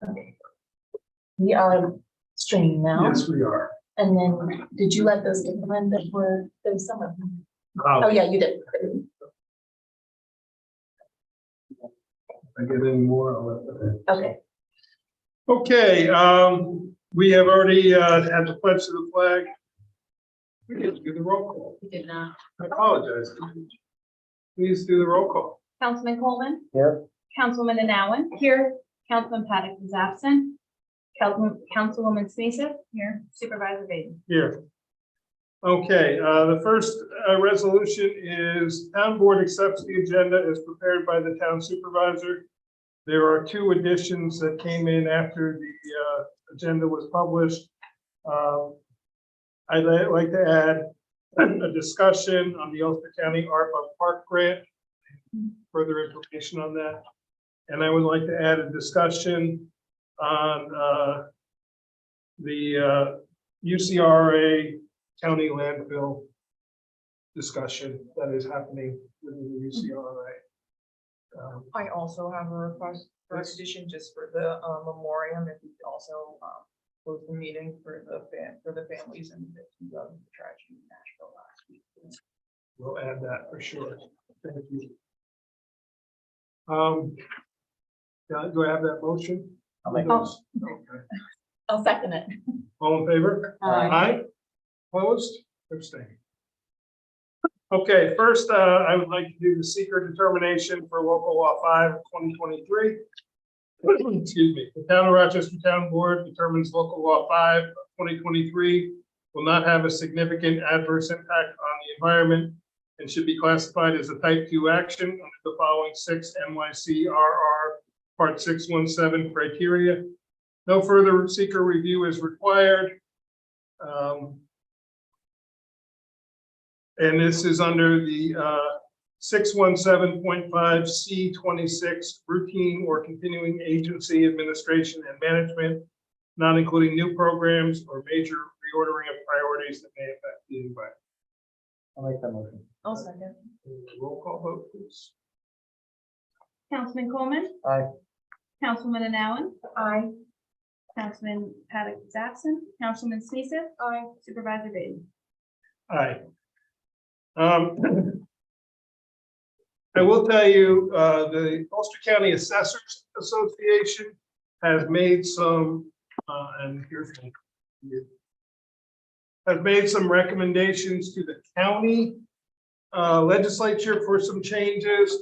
Okay. We are streaming now. Yes, we are. And then, did you let those get in that were, there was some of them? Oh, yeah, you did. If I get any more, I'll let them Okay. Okay, we have already had the pledge to the flag. We didn't do the roll call. We did not. I apologize. Please do the roll call. Councilman Coleman. Here. Councilwoman Anowen. Here. Councilman Paddock is absent. Councilwoman Sneesa. Here. Supervisor Baden. Here. Okay, the first resolution is town board accepts the agenda as prepared by the town supervisor. There are two additions that came in after the agenda was published. I'd like to add a discussion on the Ulster County ARPA Park Grant, further information on that. And I would like to add a discussion on the UCRA County landfill discussion that is happening within the UCRA. I also have a request for addition just for the memoriam, if we could also close the meeting for the families and victims of the tragedy in Nashville last week. We'll add that for sure. Thank you. Do I have that motion? I'll make those. I'll second it. All in favor? Aye. Opposed? Abstained. Okay, first, I would like to do the seeker determination for local law 5 of 2023. Excuse me. The town of Rochester Town Board determines local law 5 of 2023 will not have a significant adverse impact on the environment and should be classified as a type 2 action under the following 6 NYCRR Part 617 criteria. No further seeker review is required. And this is under the 617.5 C26 routine or continuing agency administration and management, not including new programs or major reordering of priorities that may affect the environment. I'll make that motion. I'll second. Roll call vote, please. Councilman Coleman. Aye. Councilwoman Anowen. Aye. Councilman Paddock is absent. Councilman Sneesa. Aye. Supervisor Baden. Aye. I will tell you, the Ulster County Assessors Association has made some, and here's has made some recommendations to the county legislature for some changes.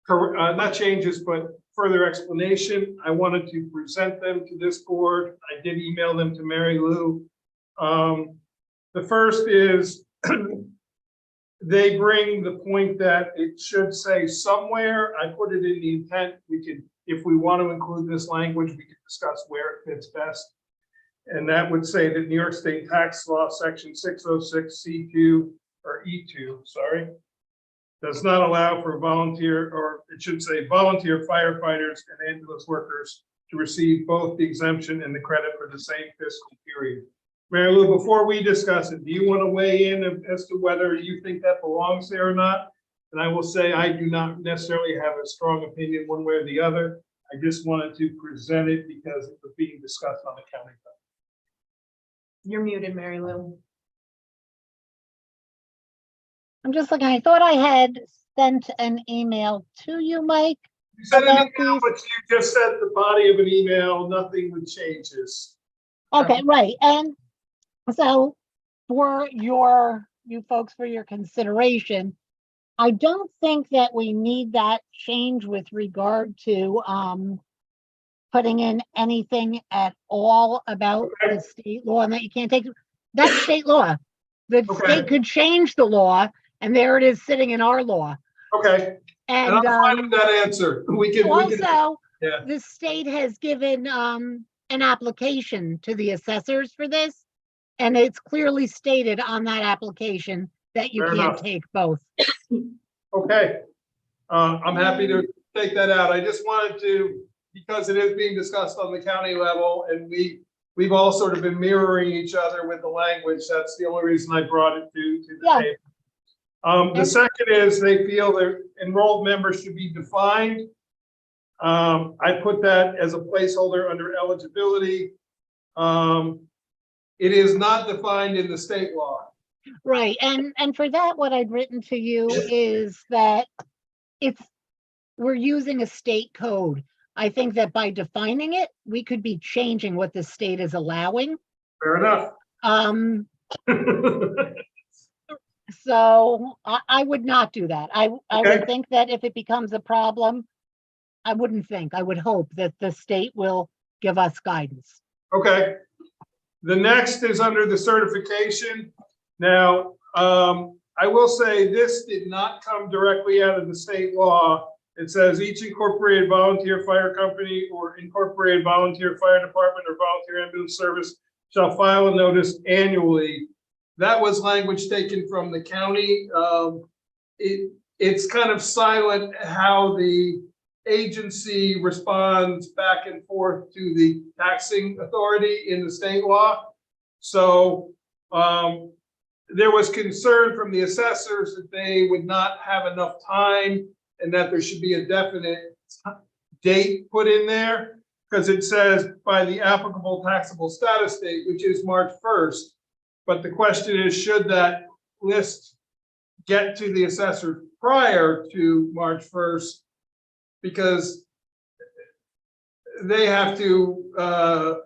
Not changes, but further explanation. I wanted to present them to this board. I did email them to Mary Lou. The first is they bring the point that it should say somewhere. I put it in the intent. We could, if we want to include this language, we could discuss where it fits best. And that would say that New York State Tax Law Section 606 C2 or E2, sorry, does not allow for volunteer, or it should say volunteer firefighters and ambulance workers to receive both the exemption and the credit for the same fiscal period. Mary Lou, before we discuss it, do you want to weigh in as to whether you think that belongs there or not? And I will say I do not necessarily have a strong opinion one way or the other. I just wanted to present it because it was being discussed on the county level. You're muted, Mary Lou. I'm just looking, I thought I had sent an email to you, Mike. You sent an About email, these- but you just said the body of an email, nothing would changes. Okay, right, and so for you folks, for your consideration, I don't think that we need that change with regard to putting in anything at all about Okay. the state law and that you can't take, that's state law. The Okay. state could change the law and there it is sitting in our law. Okay, and And I'm fine with that answer. We can, also, yeah. the state has given an application to the assessors for this. And it's clearly stated on that application that you Fair can't enough. take both. Okay. I'm happy to take that out. I just wanted to, because it is being discussed on the county level and we've all sort of been mirroring each other with the language. That's the only reason I brought it to the Yeah. table. The second is they feel their enrolled members should be defined. I put that as a placeholder under eligibility. It is not defined in the state law. Right, and for that, what I'd written to you is that we're using a state code. I think that by defining it, we could be changing what the state is allowing. Fair enough. So I would not do that. I Okay. would think that if it becomes a problem, I would hope that the state will give us guidance. Okay. The next is under the certification. Now, I will say this did not come directly out of the state law. It says each incorporated volunteer fire company or incorporated volunteer fire department or volunteer ambulance service shall file a notice annually. That was language taken from the county. It's kind of silent how the agency responds back and forth to the taxing authority in the state law. So there was concern from the assessors that they would not have enough time and that there should be a definite date put in there, because it says by the applicable taxable status date, which is March 1st. But the question is, should that list get to the assessor prior to March 1st? Because they have to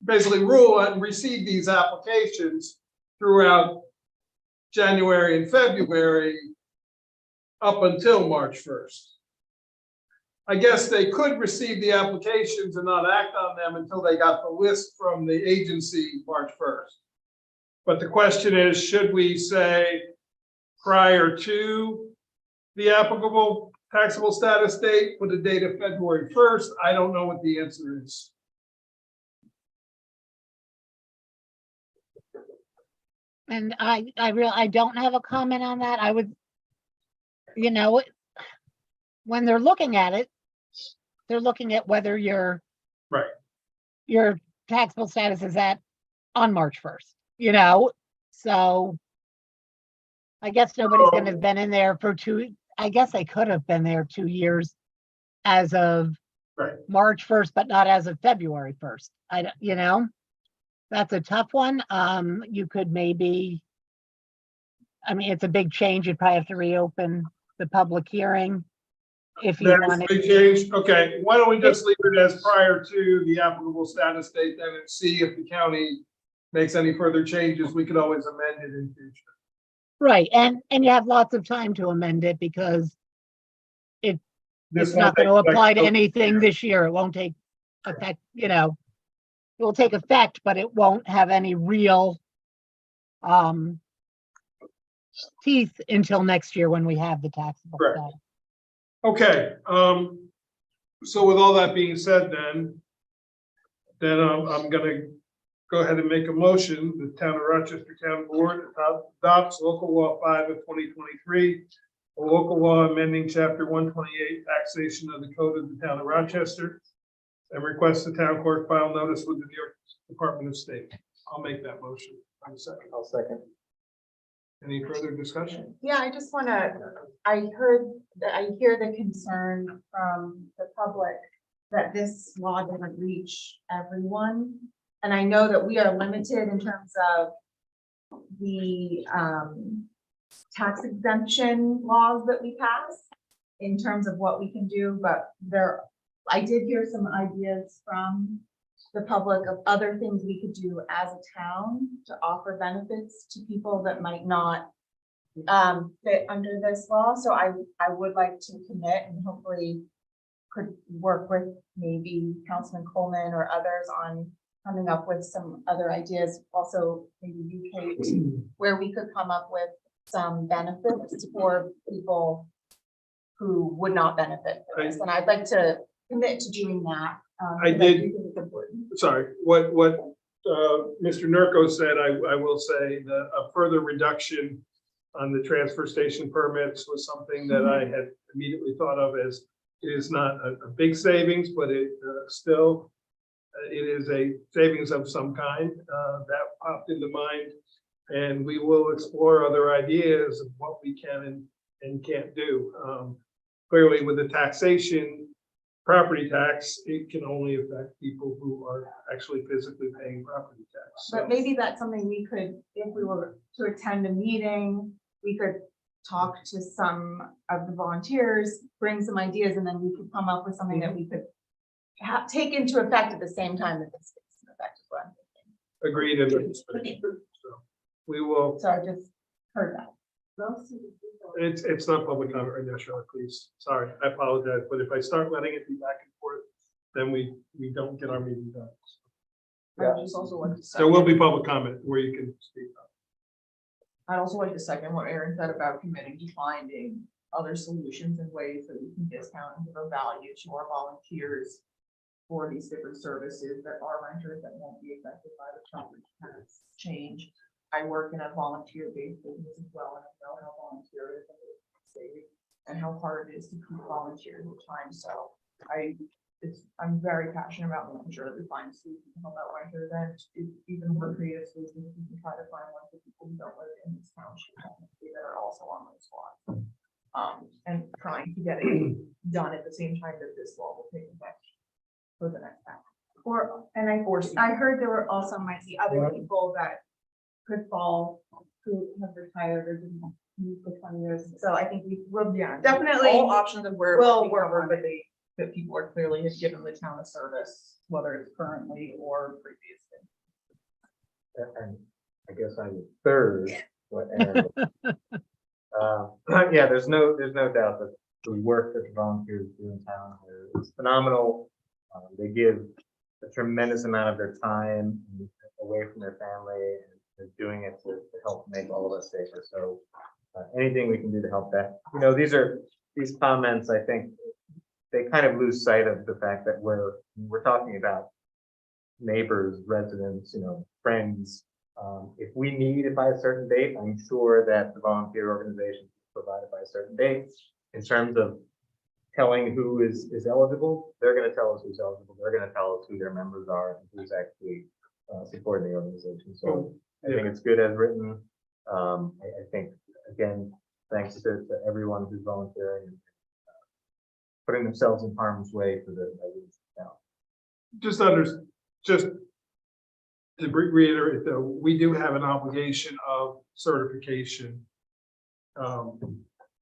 basically rule and receive these applications throughout January and February up until March 1st. I guess they could receive the applications and not act on them until they got the list from the agency March 1st. But the question is, should we say prior to the applicable taxable status date with a date of February 1st? I don't know what the answer is. And I don't have a comment on that. I would, when they're looking at it, they're looking at whether your taxable status is on March 1st, so I guess nobody's gonna have been in there for I guess they could have been there 2 years as of March 1st, but not as of February 1st. That's a tough one. You could maybe, it's a big change. You'd probably have to reopen the public hearing if you That's wanted. big change. Okay, why don't we just leave it as prior to the applicable status date then and see if the county makes any further changes. We could always amend it in future. Right, and you have lots of time to amend it because it's This not going to won't take apply to effect anything this year. It won't take effect, it will take effect, but it won't have any real teeth until next year when we have the taxable Correct. status. Okay, so with all that being said, then I'm gonna go ahead and make a motion. The Town of Rochester Town Board adopts local law 5 of 2023, a local law amending chapter 128 taxation of the code of the Town of Rochester, and requests the town clerk file notice with the New York Department of State. I'll make that motion. I'm second. I'll second. Any further discussion? Yeah, I just wanna, I hear the concern from the public that this law doesn't reach everyone. And I know that we are limited in terms of the tax exemption laws that we pass in terms of what we can do, but I did hear some ideas from the public of other things we could do as a town to offer benefits to people that might not fit under this law. So I would like to commit and hopefully could work with maybe Councilman Coleman or others on coming up with some other ideas. Also, maybe you, Kate, where we could come up with some benefits for people who would not benefit from this. And I'd like to commit to doing that. I because did. do think it's important. Sorry, what Mr. Nurko said, I will say that a further reduction on the transfer station permits was something that I had immediately thought of as, it is not a big savings, but it still, it is a savings of some kind that popped into mind. And we will explore other ideas of what we can and can't do. Clearly with the taxation, property tax, it can only affect people who are actually physically paying property tax. So- But maybe that's something we could, if we were to attend a meeting, we could talk to some of the volunteers, bring some ideas, and then we could come up with something that we could take into effect at the same time that this takes into effect as well. Agreed. So we will, So I just heard that. it's not public comment right now, Charlotte, please. Sorry, I apologize, but if I start letting it be back and forth, then we don't get our meeting done. I would just also like to. There will second- be public comment where you can speak. I'd also like to second what Aaron said about committing to finding other solutions and ways that we can discount and give a value to our volunteers for these different services that are renters that won't be affected by the property tax change. I work in a volunteer-based business as well, and I know how volunteerism is safe and how hard it is to keep volunteers with time. So I'm very passionate about making sure that we find solutions to help out renters, and even more creative solutions, we can try to find ones for people who don't live in this township that are also on those lots. And trying to get it done at the same time that this law will take effect for the next time. And I heard there were also might be other people that could fall who have retired or didn't move for 20 years. So I think we will Yeah, definitely. all options of where it will will be work covered, on but that people are clearly have given the town a service, whether it's currently or previously. And I guess I'm third. What Aaron yeah, there's no doubt that the work that the volunteers do in town is phenomenal. They give a tremendous amount of their time away from their family, and they're doing it to help make all of us safer. So anything we can do to help that, these comments, I think they kind of lose sight of the fact that we're talking about neighbors, residents, friends. If we need it by a certain date, I'm sure that the volunteer organization provide it by a certain date. In terms of telling who is eligible, they're going to tell us who's eligible. They're going to tell us who their members are and who's actually supporting the organization. So I think it's good as written. I think, again, thanks to everyone who's volunteering and putting themselves in harm's way for the town. Just to reiterate, though, we do have an obligation of certification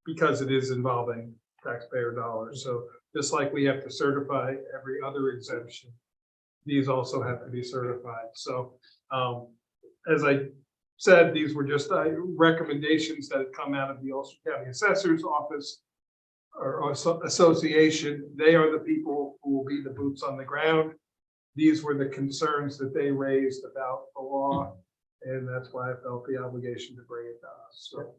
because it is involving taxpayer dollars. So just like we have to certify every other exemption, these also have to be certified. So as I said, these were just recommendations that have come out of the Ulster County Assessor's Office or association. They are the people who will be the boots on the ground. These were the concerns that they raised about the law, and that's why I felt the obligation to bring it to us. So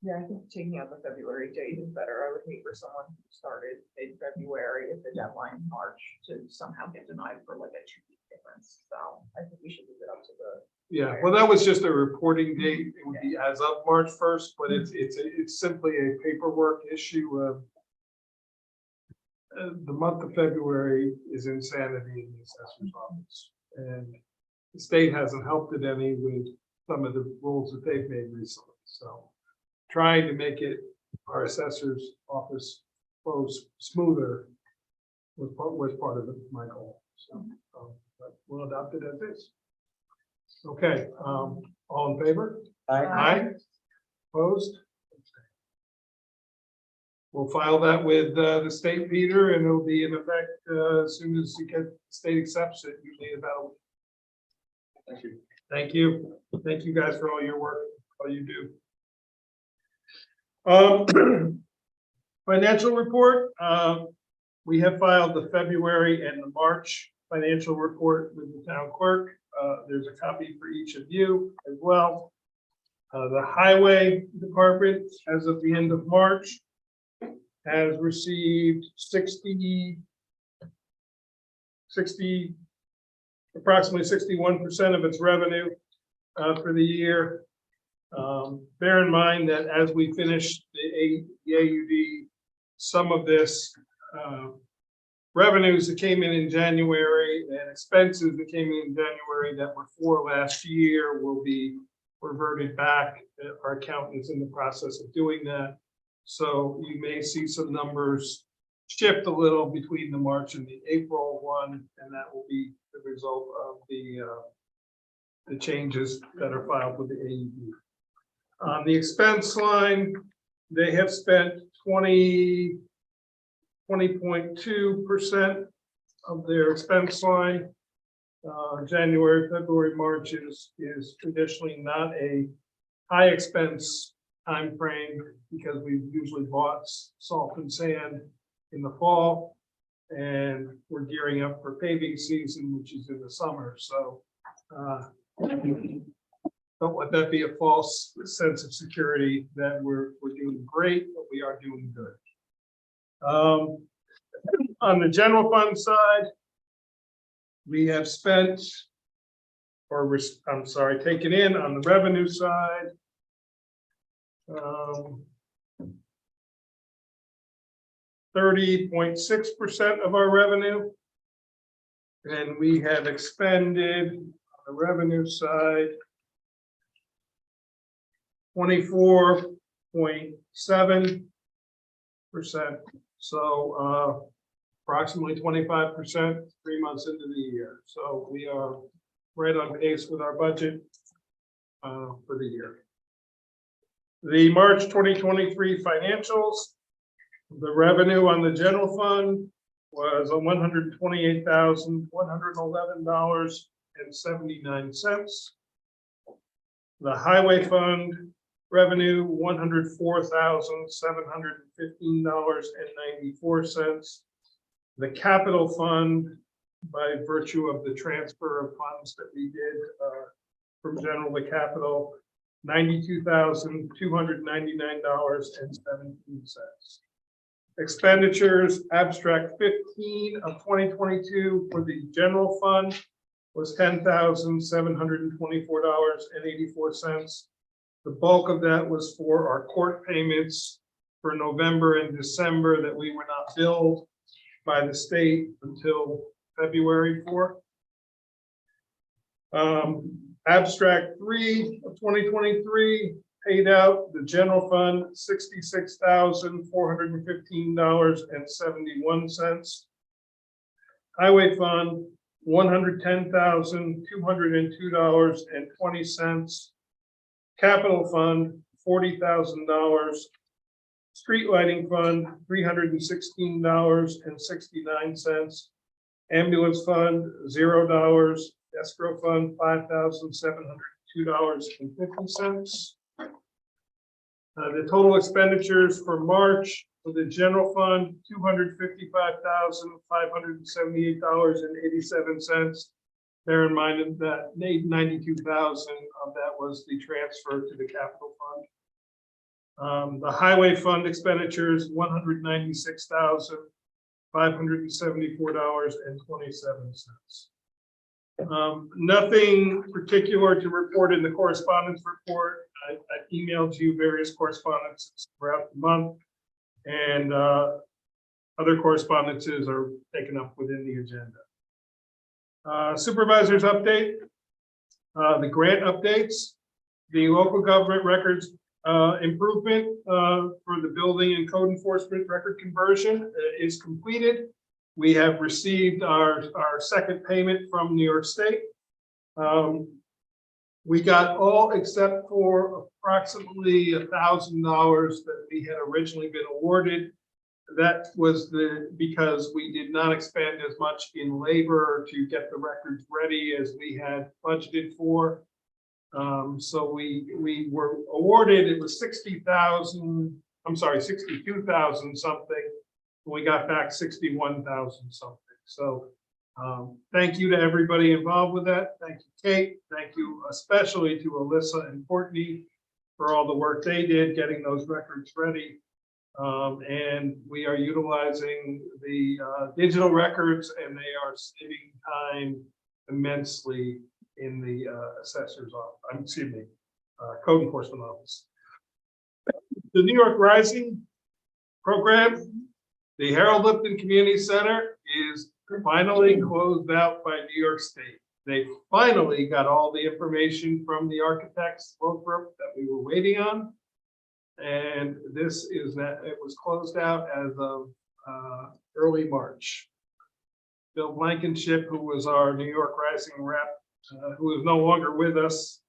Yeah, I think taking out the February date is better. I would hate for someone who started in February at the deadline in March to somehow get denied for like a 2-week difference. So I think we should leave it up to the. yeah, well, that was just a reporting date. It would be as of March 1st, but it's simply a paperwork issue of the month of February is insanity in the assessor's office, and the state hasn't helped it any with some of the rules that they've made recently. So trying to make it our assessor's office flow smoother was part of my goal. So but we'll adopt it as is. Okay, all in favor? Aye. Opposed? We'll file that with the state, Peter, and it'll be in effect as soon as you get, the state accepts it, usually about a week. Thank you. Thank you. Thank you guys for all your work, all you do. Financial report. We have filed the February and the March financial report with the town clerk. There's a copy for each of you as well. The highway department, as of the end of March, has received approximately 61% of its revenue for the year. Bear in mind that as we finish the AUD, some of this revenues that came in January and expenses that came in January that were for last year will be reverted back. Our accountant is in the process of doing that. So you may see some numbers shift a little between the March and the April one, and that will be the result of the changes that are filed with the AED. On the expense line, they have spent 20.2% of their expense line. January, February, March is traditionally not a high expense time frame because we've usually bought salt and sand in the fall, and we're gearing up for paving season, which is in the summer. So don't let that be a false sense of security that we're doing great, but we are doing good. On the general fund side, we have spent, or I'm sorry, taken in on the revenue side. 30.6% of our revenue. And we have expended on the revenue side 24.7%. So approximately 25%, 3 months into the year. So we are right on pace with our budget for the year. The March 2023 financials, the revenue on the general fund was $128,111.79. The highway fund revenue, $104,715.94. The capital fund, by virtue of the transfer of funds that we did from general to capital, $92,299.17. Expenditures, abstract 15 of 2022 for the general fund was $10,724.84. The bulk of that was for our court payments for November and December that we were not billed by the state until February 4th. Abstract 3 of 2023 paid out the general fund $66,415.71. Highway fund $110,202.20. Capital fund $40,000. Street lighting fund $316.69. Ambulance fund $0. Escrow fund $5,702.50. The total expenditures for March for the general fund $255,578.87. Bear in mind that $92,000 of that was the transfer to the capital fund. The highway fund expenditures $196,574.27. Nothing particular to report in the correspondence report. I emailed you various correspondences throughout the month, and other correspondences are taken up within the agenda. Supervisors update, the grant updates, the local government records improvement for the building and code enforcement record conversion is completed. We have received our second payment from New York State. We got all except for approximately $1,000 that we had originally been awarded. That was because we did not expend as much in labor to get the records ready as we had budgeted for. So we were awarded, it was 60,000, I'm sorry, 62,000 something. We got back 61,000 something. So thank you to everybody involved with that. Thank you, Kate. Thank you especially to Alyssa and Courtney for all the work they did getting those records ready. And we are utilizing the digital records, and they are saving time immensely in the assessor's office, excuse me, code enforcement office. The New York Rising program, the Harold Lipton Community Center is finally closed out by New York State. They finally got all the information from the architects that we were waiting on. And this is that it was closed out as of early March. Bill Blankenship, who was our New York Rising rep, who is no longer with us,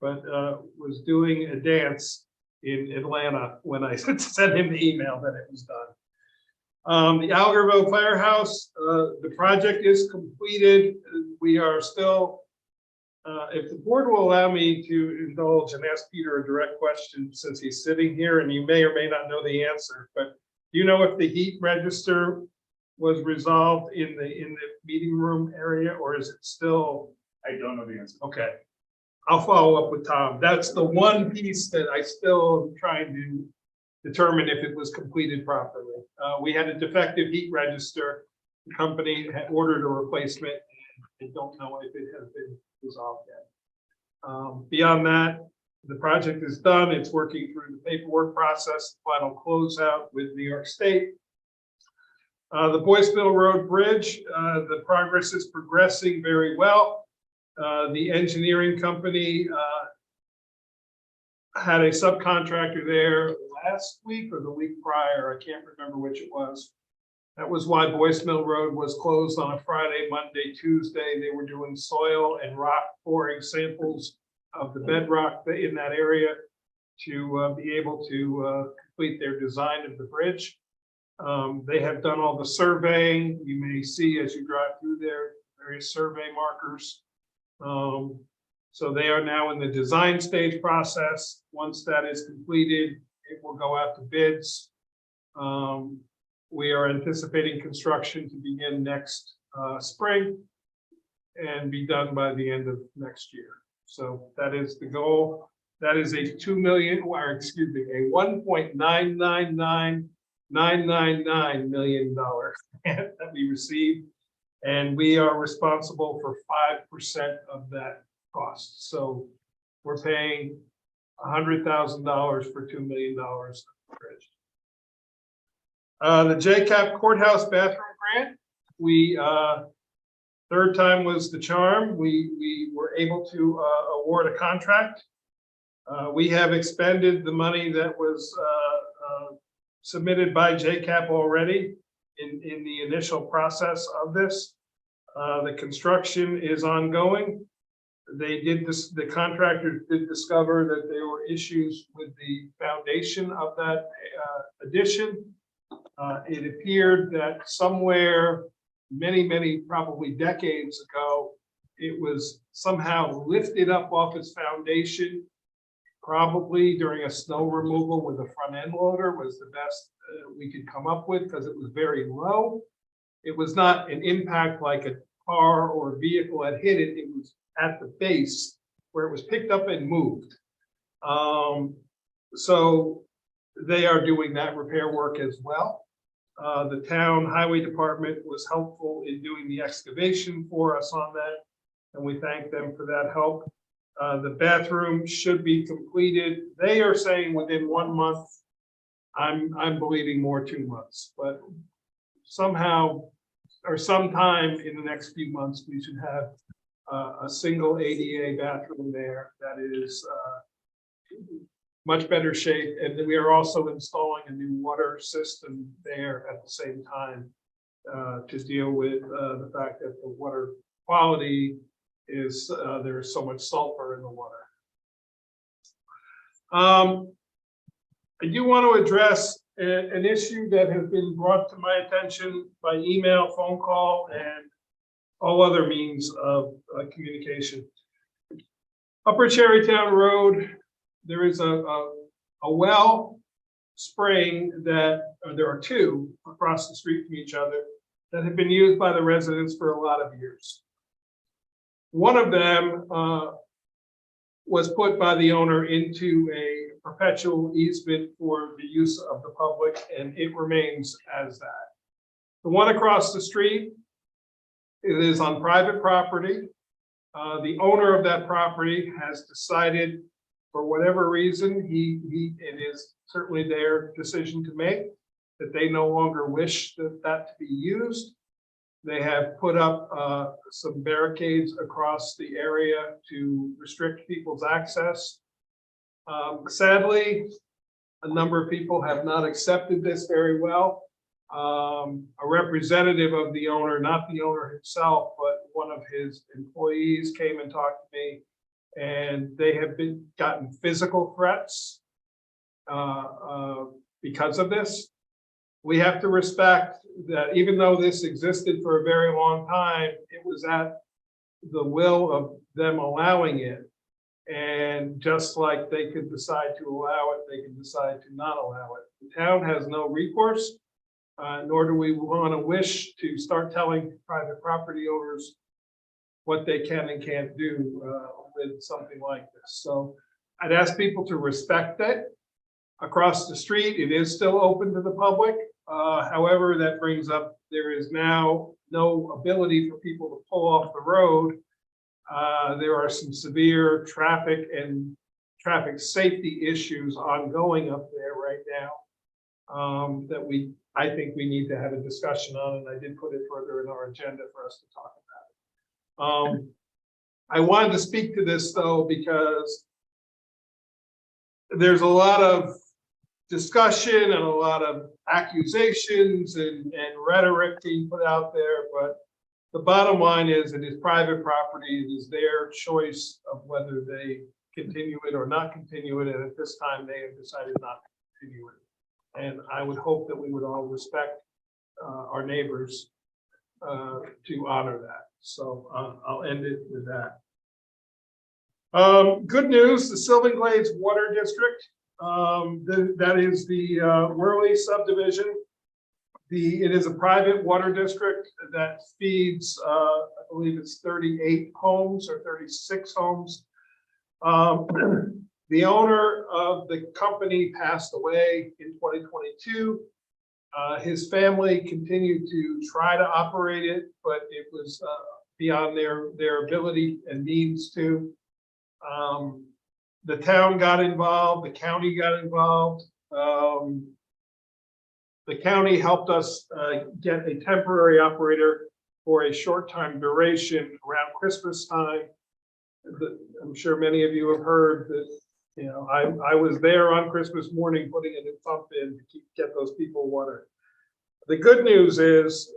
but was doing a dance in Atlanta when I sent him the email that it was done. The Algerville Firehouse, the project is completed. We are still, if the board will allow me to indulge and ask Peter a direct question, since he's sitting here and you may or may not know the answer, but do you know if the heat register was resolved in the meeting room area, or is it still? I don't know the answer. Okay. I'll follow up with Tom. That's the one piece that I still am trying to determine if it was completed properly. We had a defective heat register. The company had ordered a replacement, and I don't know if it has been resolved yet. Beyond that, the project is done. It's working through the paperwork process, final closeout with New York State. The Boyce Mill Road Bridge, the progress is progressing very well. The engineering company had a subcontractor there last week or the week prior. I can't remember which it was. That was why Boyce Mill Road was closed on a Friday, Monday, Tuesday. They were doing soil and rock pouring samples of the bedrock in that area to be able to complete their design of the bridge. They have done all the surveying. You may see as you drive through there, various survey markers. So they are now in the design stage process. Once that is completed, it will go out to bids. We are anticipating construction to begin next spring and be done by the end of next year. So that is the goal. That is a $1.999999 million grant that we received. And we are responsible for 5% of that cost. So we're paying $100,000 for $2 million of the bridge. The JCAP Courthouse Bathroom Grant, third time was the charm. We were able to award a contract. We have expended the money that was submitted by JCAP already in the initial process of this. The construction is ongoing. The contractors did discover that there were issues with the foundation of that addition. It appeared that somewhere many, probably decades ago, it was somehow lifted up off its foundation, probably during a snow removal with a front end loader was the best we could come up with because it was very low. It was not an impact like a car or a vehicle had hit it. It was at the base where it was picked up and moved. So they are doing that repair work as well. The town highway department was helpful in doing the excavation for us on that, and we thank them for that help. The bathroom should be completed. They are saying within 1 month. I'm believing more 2 months, but somehow or sometime in the next few months, we should have a single ADA bathroom there that is much better shape. And we are also installing a new water system there at the same time to deal with the fact that the water quality is there's so much sulfur in the water. I do want to address an issue that has been brought to my attention by email, phone call, and all other means of communication. Upper Cherrytown Road, there is a well spring that, there are two across the street from each other that have been used by the residents for a lot of years. One of them was put by the owner into a perpetual easement for the use of the public, and it remains as that. The one across the street, it is on private property. The owner of that property has decided, for whatever reason, it is certainly their decision to make, that they no longer wish that to be used. They have put up some barricades across the area to restrict people's access. Sadly, a number of people have not accepted this very well. A representative of the owner, not the owner himself, but one of his employees came and talked to me, and they have gotten physical threats because of this. We have to respect that even though this existed for a very long time, it was at the will of them allowing it. And just like they could decide to allow it, they can decide to not allow it. The town has no recourse, nor do we want to wish to start telling private property owners what they can and can't do with something like this. So I'd ask people to respect that. Across the street, it is still open to the public. However, that brings up, there is now no ability for people to pull off the road. There are some severe traffic and traffic safety issues ongoing up there right now that I think we need to have a discussion on, and I did put it further in our agenda for us to talk about it. I wanted to speak to this though, because there's a lot of discussion and a lot of accusations and rhetoric being put out there, but the bottom line is it is private property. It is their choice of whether they continue it or not continue it. And at this time, they have decided not to continue it. And I would hope that we would all respect our neighbors to honor that. So I'll end it with that. Good news, the Sylvan Glades Water District. That is the Worley subdivision. It is a private water district that feeds, I believe it's 38 homes or 36 homes. The owner of the company passed away in 2022. His family continued to try to operate it, but it was beyond their ability and means to. The town got involved, the county got involved. The county helped us get a temporary operator for a short-time duration around Christmas time. I'm sure many of you have heard that, you know, I was there on Christmas morning putting a new pump in to get those people water. The good news is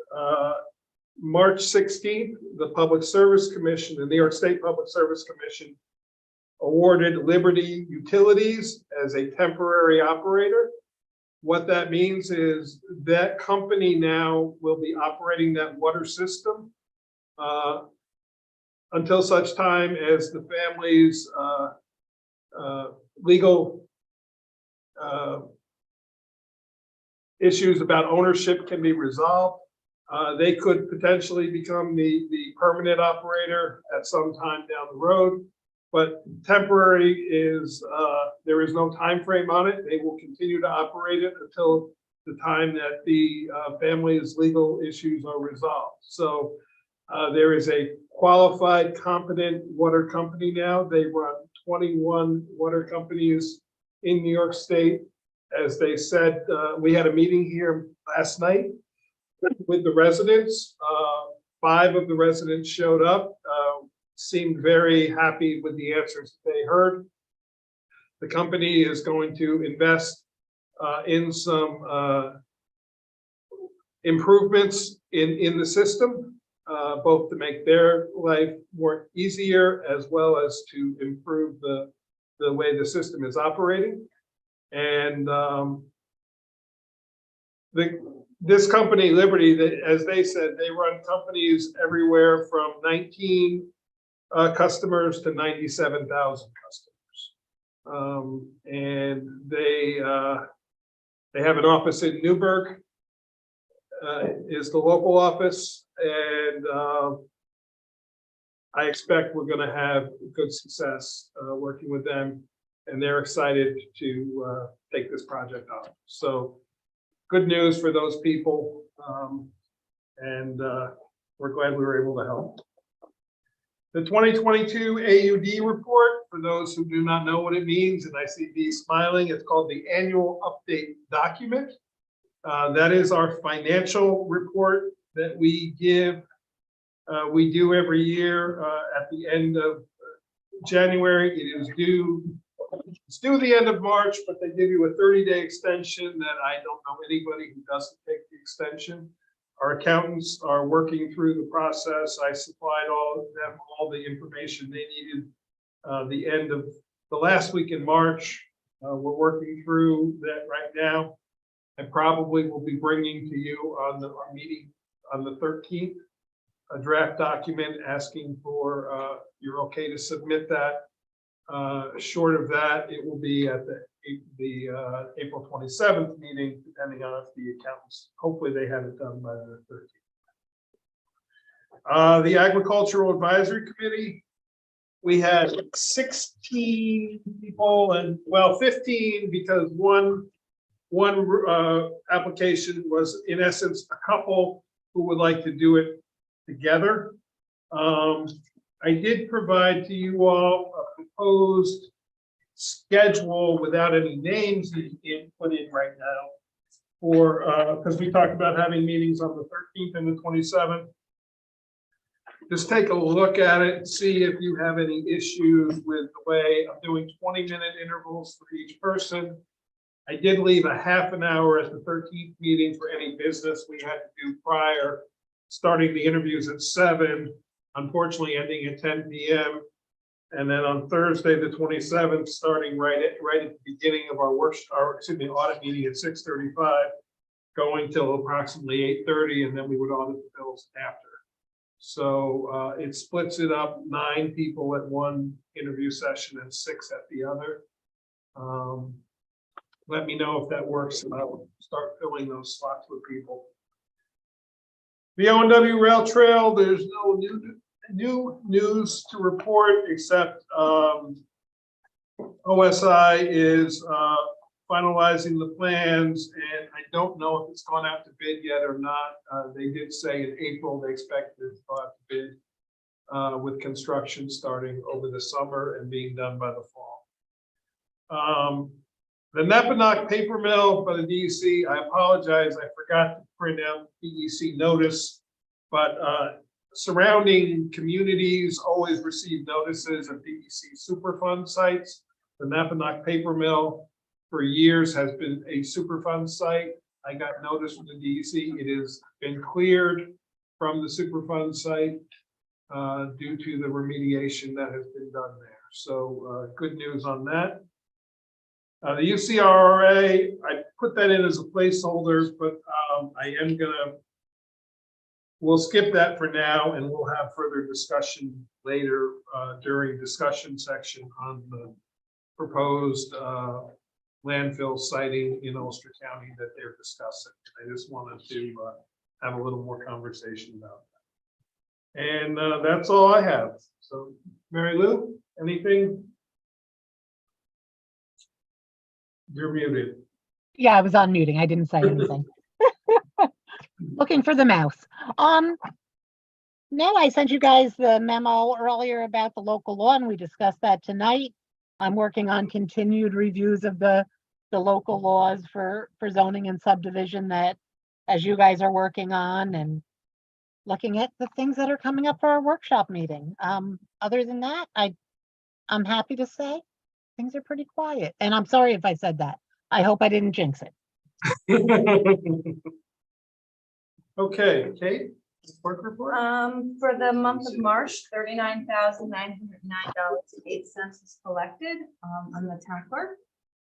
March 16th, the Public Service Commission, the New York State Public Service Commission, awarded Liberty Utilities as a temporary operator. What that means is that company now will be operating that water system until such time as the family's legal issues about ownership can be resolved. They could potentially become the permanent operator at some time down the road. But temporary is, there is no time frame on it. They will continue to operate it until the time that the family's legal issues are resolved. So there is a qualified, competent water company now. They run 21 water companies in New York State. As they said, we had a meeting here last night with the residents. 5 of the residents showed up. Seemed very happy with the answers they heard. The company is going to invest in some improvements in the system, both to make their life more easier as well as to improve the way the system is operating. And this company, Liberty, as they said, they run companies everywhere from 19 customers to 97,000 customers. And they have an office in Newburgh, is the local office. And I expect we're going to have good success working with them. And they're excited to take this project on. So good news for those people. And we're glad we were able to help. The 2022 AUD report, for those who do not know what it means, and I see Dee smiling, it's called the Annual Update Document. That is our financial report that we give. We do every year at the end of January. It is due It's due the end of March, but they give you a 30-day extension that I don't know anybody who doesn't take the extension. Our accountants are working through the process. I supplied all of them all the information they needed the end of the last week in March. We're working through that right now. I probably will be bringing to you on our meeting on the 13th, a draft document asking for you're okay to submit that. Short of that, it will be at the April 27th meeting, depending on if the accountants, hopefully they have it done by the 13th. The Agricultural Advisory Committee, we had 16 people and, well, 15 because one application was in essence a couple who would like to do it together. I did provide to you all a proposed schedule without any names you can put in right now for, because we talked about having meetings on the 13th and the 27th. Just take a look at it and see if you have any issues with the way I'm doing 20-minute intervals for each person. I did leave a half an hour at the 13th meeting for any business we had to do prior, starting the interviews at 7, unfortunately ending at 10 p.m. And then on Thursday, the 27th, starting right at the beginning of our audit meeting at 6:35, going till approximately 8:30, and then we would audit the bills after. So it splits it up 9 people at one interview session and 6 at the other. Let me know if that works, and I will start filling those slots with people. The O&W Rail Trail, there's no new news to report except OSI is finalizing the plans, and I don't know if it's gone out to bid yet or not. They did say in April they expect it to go out to bid with construction starting over the summer and being done by the fall. The Nepanock paper mill by the DEC, I apologize, I forgot to print out DEC notice, but surrounding communities always receive notices of DEC Superfund sites. The Nepanock paper mill for years has been a Superfund site. I got notice from the DEC. It has been cleared from the Superfund site due to the remediation that has been done there. So good news on that. The UCRRA, I put that in as a placeholder, but we'll skip that for now, and we'll have further discussion later during discussion section on the proposed landfill siting in Ulster County that they're discussing. I just wanted to have a little more conversation about that. And that's all I have. So, Mary Lou, anything? You're muted. Yeah, I was unmuting. I didn't say anything. Looking for the mouse. No, I sent you guys the memo earlier about the local law, and we discussed that tonight. I'm working on continued reviews of the local laws for zoning and subdivision that, as you guys are working on, and looking at the things that are coming up for our workshop meeting. Other than that, I'm happy to say things are pretty quiet. And I'm sorry if I said that. I hope I didn't jinx it. Okay, Kate, work report. For the month of March, $39,909.08 was collected on the town clerk.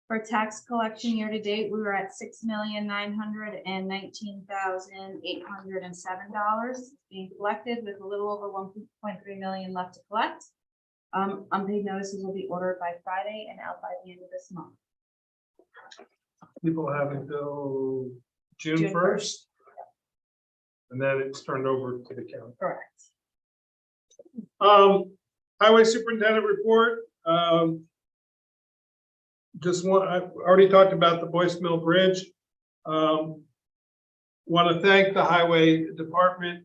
For tax collection year to date, we were at $6,919,807 being collected, with a little over 1.3 million left to collect. Unpaid notices will be ordered by Friday and out by the end of this month. People have until June June 1st. And then it's turned over to the county. Correct. Highway superintendent report. I've already talked about the Boyce Mill Bridge. Want to thank the highway department.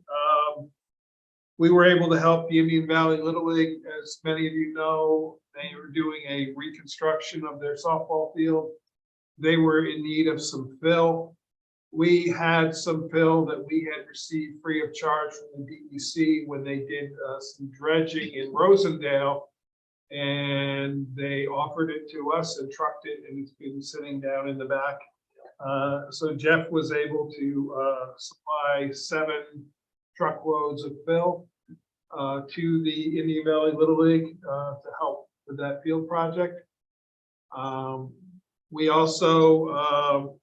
We were able to help the Indian Valley Little League. As many of you know, they were doing a reconstruction of their softball field. They were in need of some fill. We had some fill that we had received free of charge from the DEC when they did some dredging in Rosendale. and they offered it to us and trucked it, and it's been sitting down in the back. So Jeff was able to supply 7 truckloads of fill to the Indian Valley Little League to help with that field project. We also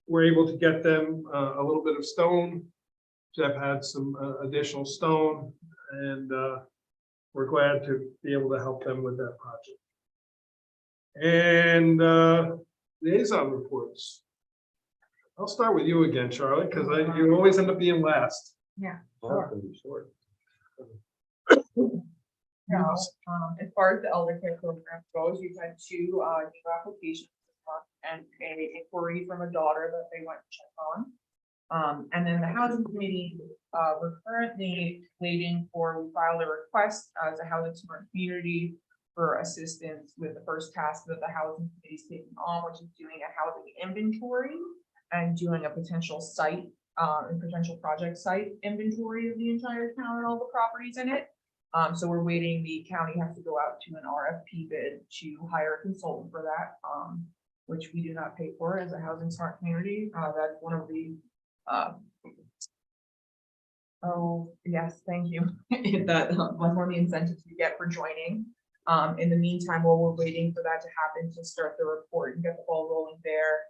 were able to get them a little bit of stone. Jeff had some additional stone, and we're glad to be able to help them with that project. And liaison reports. I'll start with you again, Charlotte, because you always end up being last. Well, it'll be short. Now, as far as the elder care program goes, we've had 2 new applications this month and a inquiry from a daughter that they went to check on. And then the housing committee, we're currently waiting for, we filed a request as a housing smart community for assistance with the first task that the housing committee is taking on, which is doing a housing inventory and doing a potential site, and potential project site inventory of the entire town and all the properties in it. So we're waiting, the county has to go out to an RFP bid to hire a consultant for that, which we do not pay for as a housing smart community. That's one of the, oh, yes, thank you. That one of the incentives you get for joining. In the meantime, while we're waiting for that to happen, to start the report and get the ball rolling there,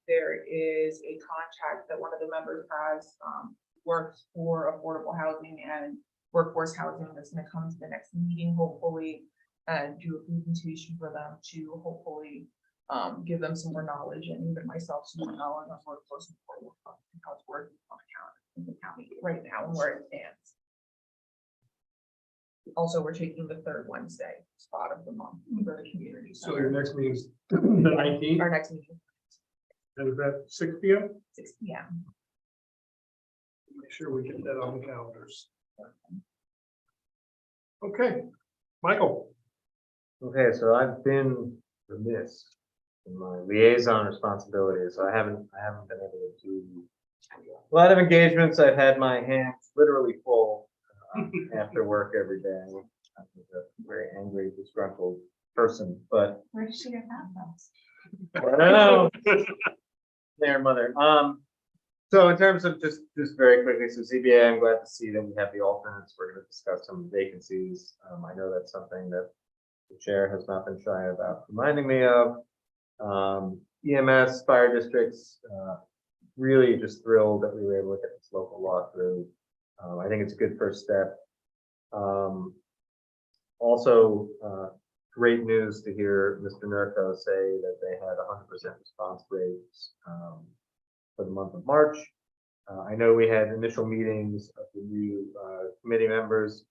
there is a contact that one of the members has, works for affordable housing and workforce housing that's gonna come to the next meeting, hopefully, and do a presentation for them to hopefully give them some more knowledge, and even myself some more knowledge on workforce and affordable housing, and how it's working on the county right now and where it stands. Also, we're taking the 3rd Wednesday spot of the month for the community. So your next meeting is the 19th, Our next meeting, and is that 6 p.m.? 6 p.m. Make sure we get that on the calendars. Okay, Michael. Okay, so I've been remiss in my liaison responsibilities, so I haven't been able to do a lot of engagements. I've had my hands literally full after work every day. I'm a very angry, disgruntled person, but Where did she get that from? I don't know. There, mother. So in terms of just very quickly, so ZBA, I'm glad to see that we have the alternates. We're going to discuss some vacancies. I know that's something that the chair has not been shy about reminding me of. EMS, fire districts, really just thrilled that we were able to get this local law through. I think it's a good first step. Also, great news to hear Mr. Nurko say that they had 100% response rates for the month of March. I know we had initial meetings of the new committee members.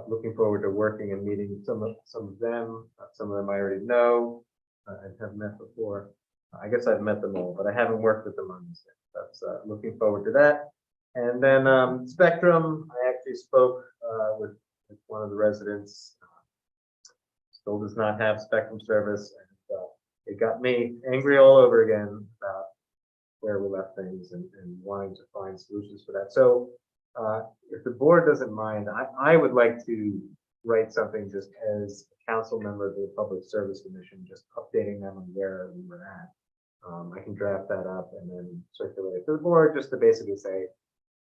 Looking forward to working and meeting some of them. Some of them I already know and have met before. I guess I've met them all, but I haven't worked with them on this yet. That's looking forward to that. And then Spectrum, I actually spoke with one of the residents. Still does not have Spectrum service, and it got me angry all over again about where we left things and wanting to find solutions for that. So if the board doesn't mind, I would like to write something just as a council member of the Public Service Commission, just updating them on where we were at. I can draft that up and then circulate it to the board just to basically say,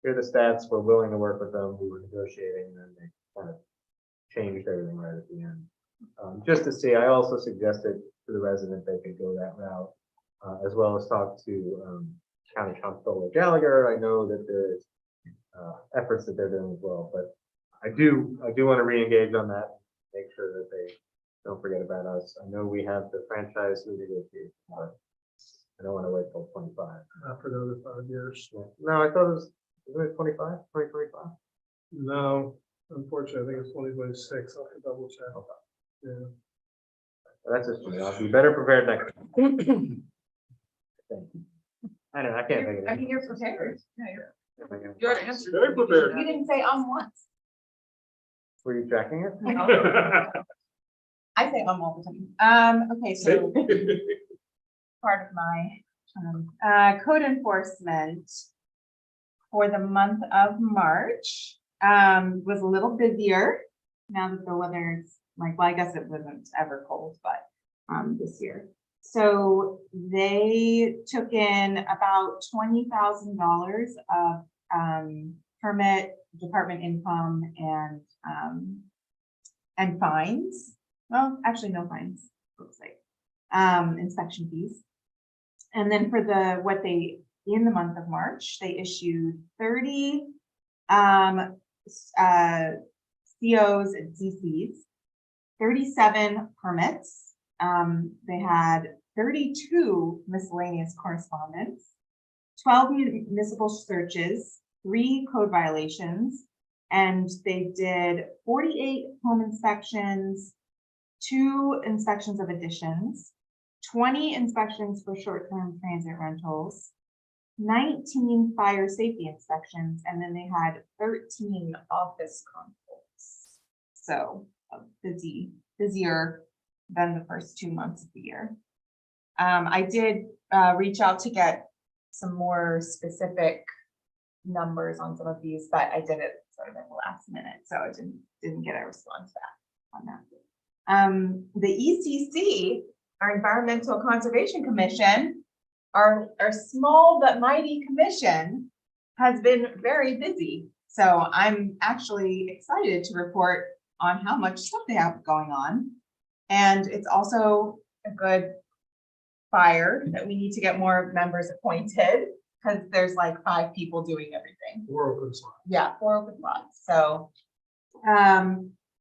here are the stats, we're willing to work with them, we were negotiating, and then they kind of changed everything right at the end. Just to see, I also suggested to the resident they could go that route, as well as talk to County Comptroller Gallagher. I know that there's efforts that they're doing as well, but I do want to re-engage on that, make sure that they don't forget about us. I know we have the franchise renegotiation, but I don't want to wait till 25. Not for another 5 years. No, I thought it was, isn't it 25, 2025? No, unfortunately, I think it's 2026. I'll have to double check. Okay. Yeah. That's just me. I'll be better prepared next time. Thank you. I don't know, I can't think of I it. think you're prepared. Yeah, You're you're answered. Very prepared. You didn't say once. Were you tracking it? I say all the time. Okay, so part of my code enforcement for the month of March was a little busier now that the weather's like, well, I guess it wasn't ever cold, but this year. So they took in about $20,000 of permit, department income, and fines. Well, actually, no fines. Looks like inspection fees. And then for in the month of March, they issued 30 COs and CCs, 37 permits. They had 32 miscellaneous correspondence, 12 municipal searches, 3 code violations, and they did 48 home inspections, 2 inspections of additions, 20 inspections for short-term transit rentals, 19 fire safety inspections, and then they had 13 office consults. So busier than the first 2 months of the year. I did reach out to get some more specific numbers on some of these, but I did it sort of at the last minute, so I didn't get a response back on that. The ECC, our Environmental Conservation Commission, our small but mighty commission, has been very busy. So I'm actually excited to report on how much stuff they have going on. And it's also a good fire that we need to get more members appointed, because there's like 5 people doing everything. 4 open slots. Yeah, 4 open slots. So,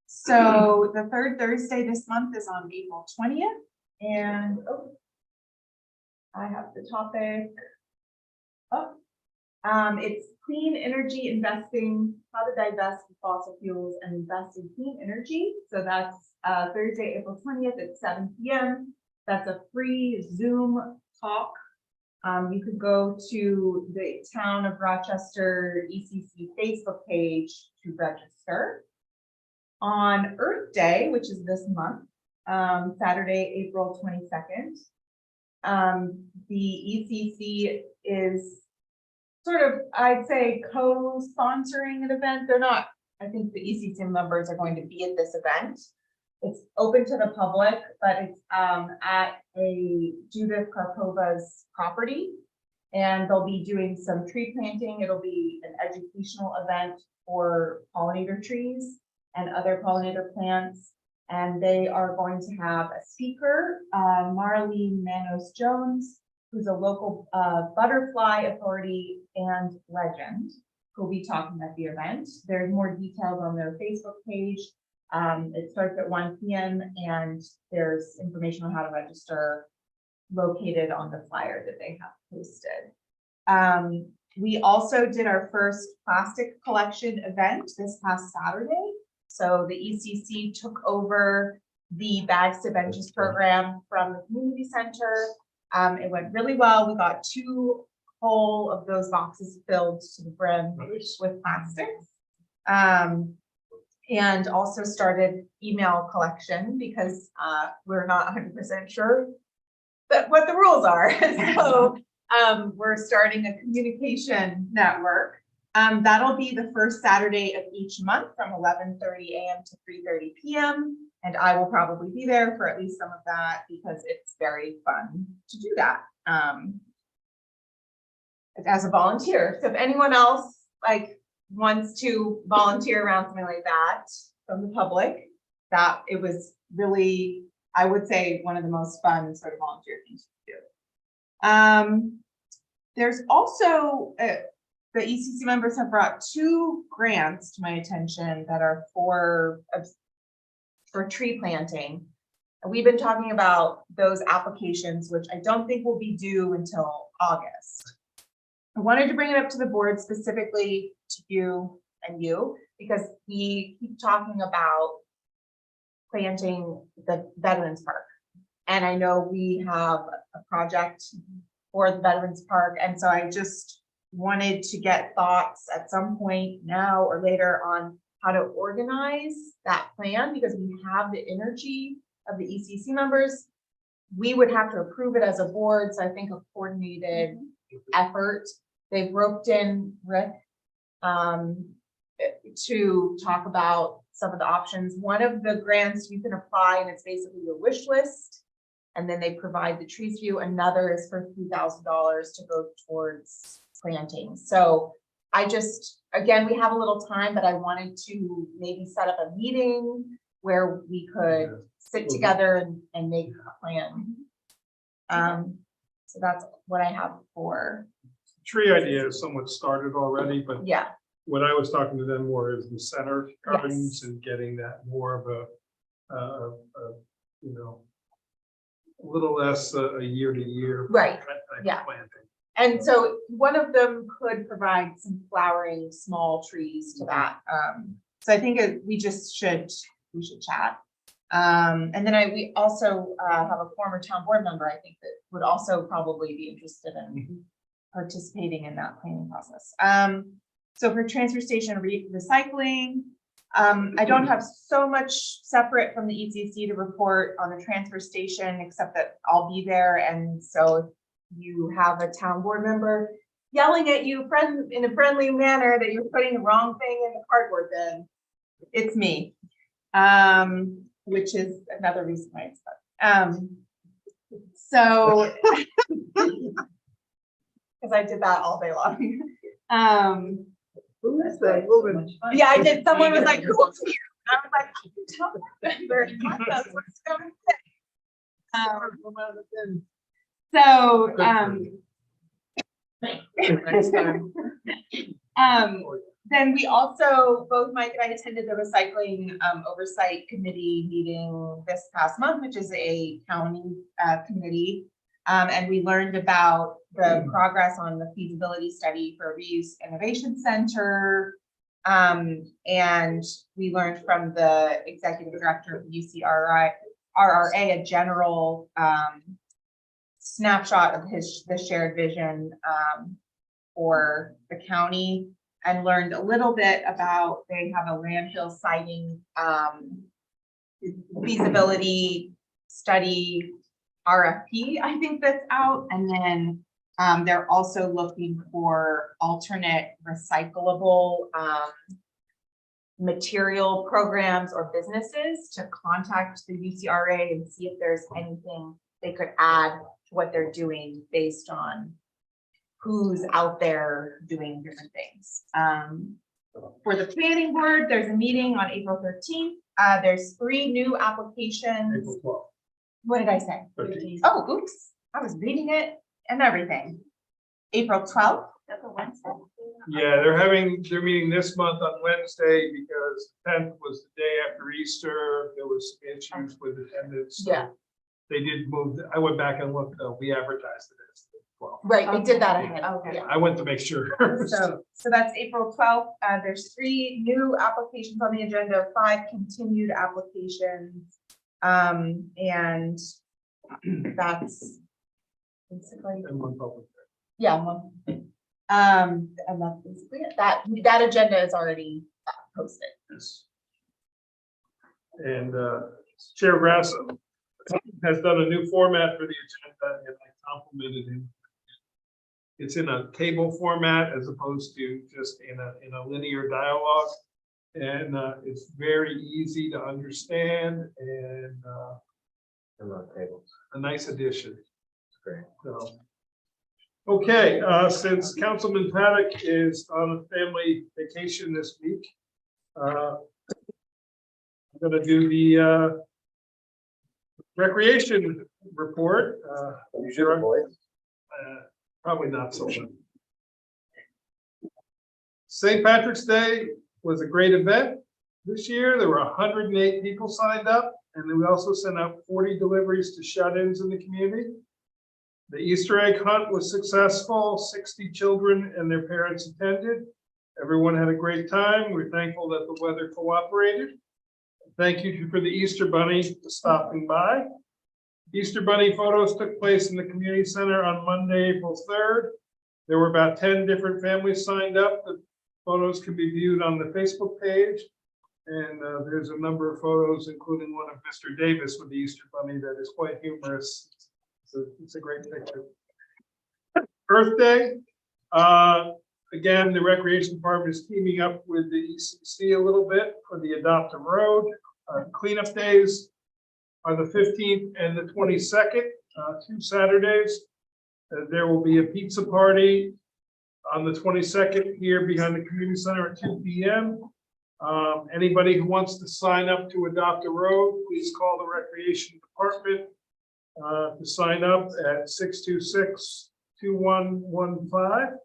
so the third Thursday this month is on April 20th, and I have the topic. It's clean energy investing, how to divest from fossil fuels and invest in clean energy. So that's Thursday, April 20th at 7 p.m. That's a free Zoom talk. You could go to the Town of Rochester ECC Facebook page to register. On Earth Day, which is this month, Saturday, April 22nd, the ECC is sort of, I'd say, co-sponsoring an event. They're not, I think the ECC members are going to be at this event. It's open to the public, but it's at a Judith Karpova's property, and they'll be doing some tree planting. It'll be an educational event for pollinator trees and other pollinator plants. And they are going to have a speaker, Marlene Manos Jones, who's a local butterfly authority and legend, who'll be talking at the event. There's more details on their Facebook page. It starts at 1 p.m. and there's information on how to register located on the flyer that they have posted. We also did our first plastic collection event this past Saturday. So the ECC took over the Bags to Benches program from the community center. It went really well. We got 2 whole of those boxes filled to the brim with plastics. And also started email collection because we're not 100% sure what the rules are. So we're starting a communication network. That'll be the first Saturday of each month from 11:30 a.m. to 3:30 p.m. And I will probably be there for at least some of that because it's very fun to do that as a volunteer. So if anyone else wants to volunteer around something like that from the public, that it was really, I would say, one of the most fun sort of volunteer things to do. There's also the ECC members have brought 2 grants to my attention that are for tree planting. We've been talking about those applications, which I don't think will be due until August. I wanted to bring it up to the board specifically to you because we keep talking about planting the Veterans Park. And I know we have a project for the Veterans Park. And so I just wanted to get thoughts at some point now or later on how to organize that plan, because we have the energy of the ECC members. We would have to approve it as a board. So I think a coordinated effort. They've roped in Rick to talk about some of the options. One of the grants you can apply and it's basically your wish list. And then they provide the trees for you. Another is for $3,000 to go towards planting. So I just, again, we have a little time, but I wanted to maybe set up a meeting where we could sit together and make a plan. So that's what I have for, Tree idea is somewhat started already, but yeah, what I was talking to them more is the center gardens and getting that more of a, you know, a little less a year to year. Right, type of yeah. planting. and so one of them could provide some flowering small trees to that. So I think we should chat. And then we also have a former town board member, I think, that would also probably be interested in participating in that planning process. So for transfer station recycling, I don't have so much separate from the ECC to report on the transfer station, except that I'll be there. And so if you have a town board member yelling at you in a friendly manner that you're putting the wrong thing in the cardboard bin, it's me. Which is another reason why it's fun. So, because I did that all day long. Yeah, I did. Someone was like, "Who's here?" I was like, "Tell them very much that's what's going on." Then we also, both Mike and I attended the recycling oversight committee meeting this past month, which is a county committee. And we learned about the progress on the feasibility study for Reuse Innovation Center. And we learned from the executive director of UCRA, a general snapshot of the shared vision for the county, and learned a little bit about, they have a landfill siting feasibility study RFP, I think that's out. And then they're also looking for alternate recyclable material programs or businesses to contact the UCRA and see if there's anything they could add to what they're doing based on who's out there doing different things. For the planning board, there's a meeting on April 13th. There's 3 new applications. April 12th. What did I say? 13th. Oh, oops, I was reading it and everything. April 12th, that's a Wednesday. Yeah, they're meeting this month on Wednesday because the 10th was the day after Easter. There was some issues with attendance. So Yeah. They did move, I went back and looked, we advertised it as the 12th. Right, we did that ahead. Okay. Yeah. I went to make sure. So that's April 12th. There's 3 new applications on the agenda, 5 continued applications. And that's basically, And one public. yeah. And that's basically it. That agenda is already posted. Yes. And Chair Grasso has done a new format for the agenda, and I complimented him. It's in a table format as opposed to just in a linear dialogue. And it's very easy to understand and I love tables. a nice addition. It's great. So, okay, since Councilman Paddock is on a family vacation this week, I'm gonna do the recreation report. You should avoid. Probably not so much. St. Patrick's Day was a great event. This year, there were 108 people signed up, and then we also sent out 40 deliveries to shut-ins in the community. The Easter egg hunt was successful. 60 children and their parents attended. Everyone had a great time. We're thankful that the weather cooperated. Thank you for the Easter Bunny stopping by. Easter Bunny photos took place in the community center on Monday, April 3rd. There were about 10 different families signed up. The photos can be viewed on the Facebook page. And there's a number of photos, including one of Mr. Davis with the Easter Bunny that is quite humorous. It's a great picture. Earth Day. Again, the Recreation Department is teaming up with the ECC a little bit for the Adopt a Road. Cleanup days are the 15th and the 22nd, 2 Saturdays. There will be a pizza party on the 22nd here behind the community center at 2 p.m. Anybody who wants to sign up to Adopt a Road, please call the Recreation Department to sign up at 626-2115.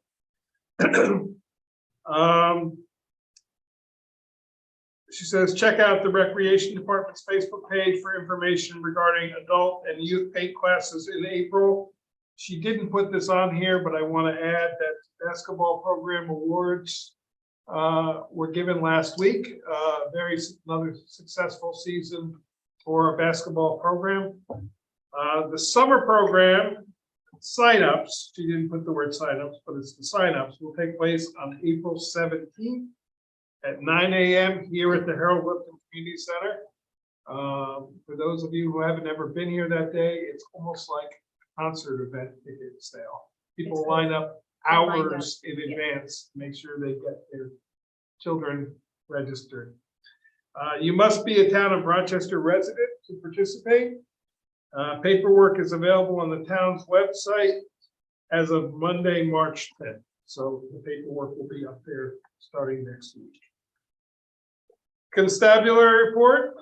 She says, check out the Recreation Department's Facebook page for information regarding adult and youth paint classes in April. She didn't put this on here, but I want to add that basketball program awards were given last week. Another successful season for our basketball program. The summer program signups, she didn't put the word signups, but it's the signups, will take place on April 17th at 9 a.m. here at the Harold Lipton Community Center. For those of you who haven't ever been here that day, it's almost like a concert event ticket sale. People line up hours in advance to make sure they get their children registered. You must be a Town of Rochester resident to participate. Paperwork is available on the town's website as of Monday, March 10th. So the paperwork will be up there starting next week. Constabulary report.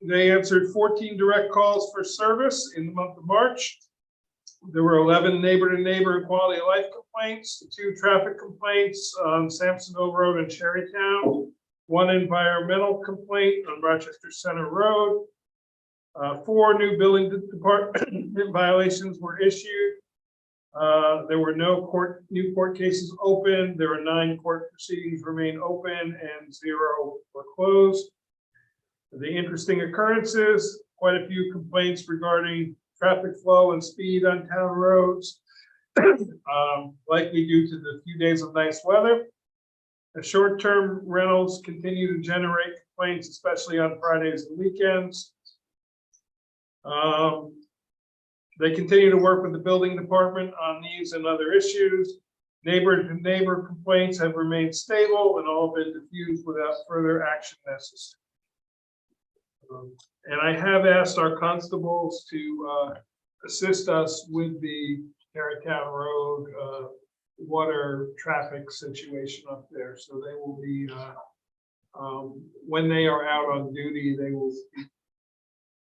They answered 14 direct calls for service in the month of March. There were 11 neighbor-to-neighbor and quality of life complaints, 2 traffic complaints on Sampsonville Road and Cherrytown, 1 environmental complaint on Rochester Center Road. 4 new building department violations were issued. There were no new court cases open. There were 9 court proceedings remain open and 0 were closed. The interesting occurrences, quite a few complaints regarding traffic flow and speed on town roads, likely due to the few days of nice weather. The short-term rentals continue to generate complaints, especially on Fridays and weekends. They continue to work with the building department on these and other issues. Neighbor-to-neighbor complaints have remained stable and all been diffused without further action necessary. And I have asked our constables to assist us with the Tarrytown Road water traffic situation up there. So they will be, when they are out on duty, they will be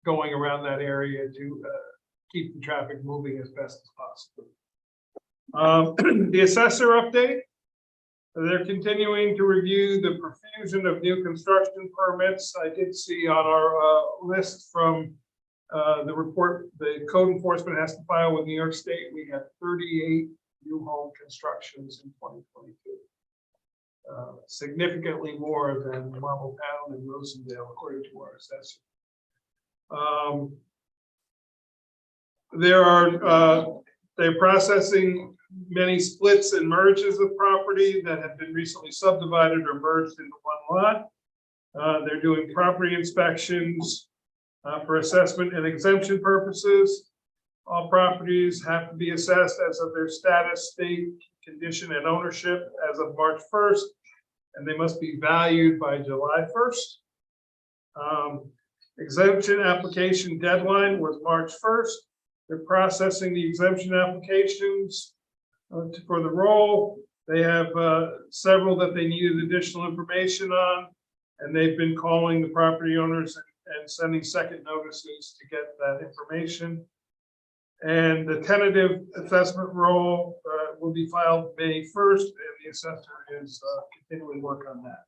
going around that area to keep the traffic moving as best as possible. The assessor update. They're continuing to review the profusion of new construction permits. I did see on our list from the report, the code enforcement has to file with New York State. We had 38 new home constructions in 2022. Significantly more than Marbletown and Rosendale, according to our assessor. They're processing many splits and merges of property that have been recently subdivided or merged into one lot. They're doing property inspections for assessment and exemption purposes. All properties have to be assessed as of their status, state, condition, and ownership as of March 1st, and they must be valued by July 1st. Exemption application deadline was March 1st. They're processing the exemption applications for the role. They have several that they needed additional information on, and they've been calling the property owners and sending second notices to get that information. And the tentative assessment roll will be filed May 1st, and the assessor is continuing work on that.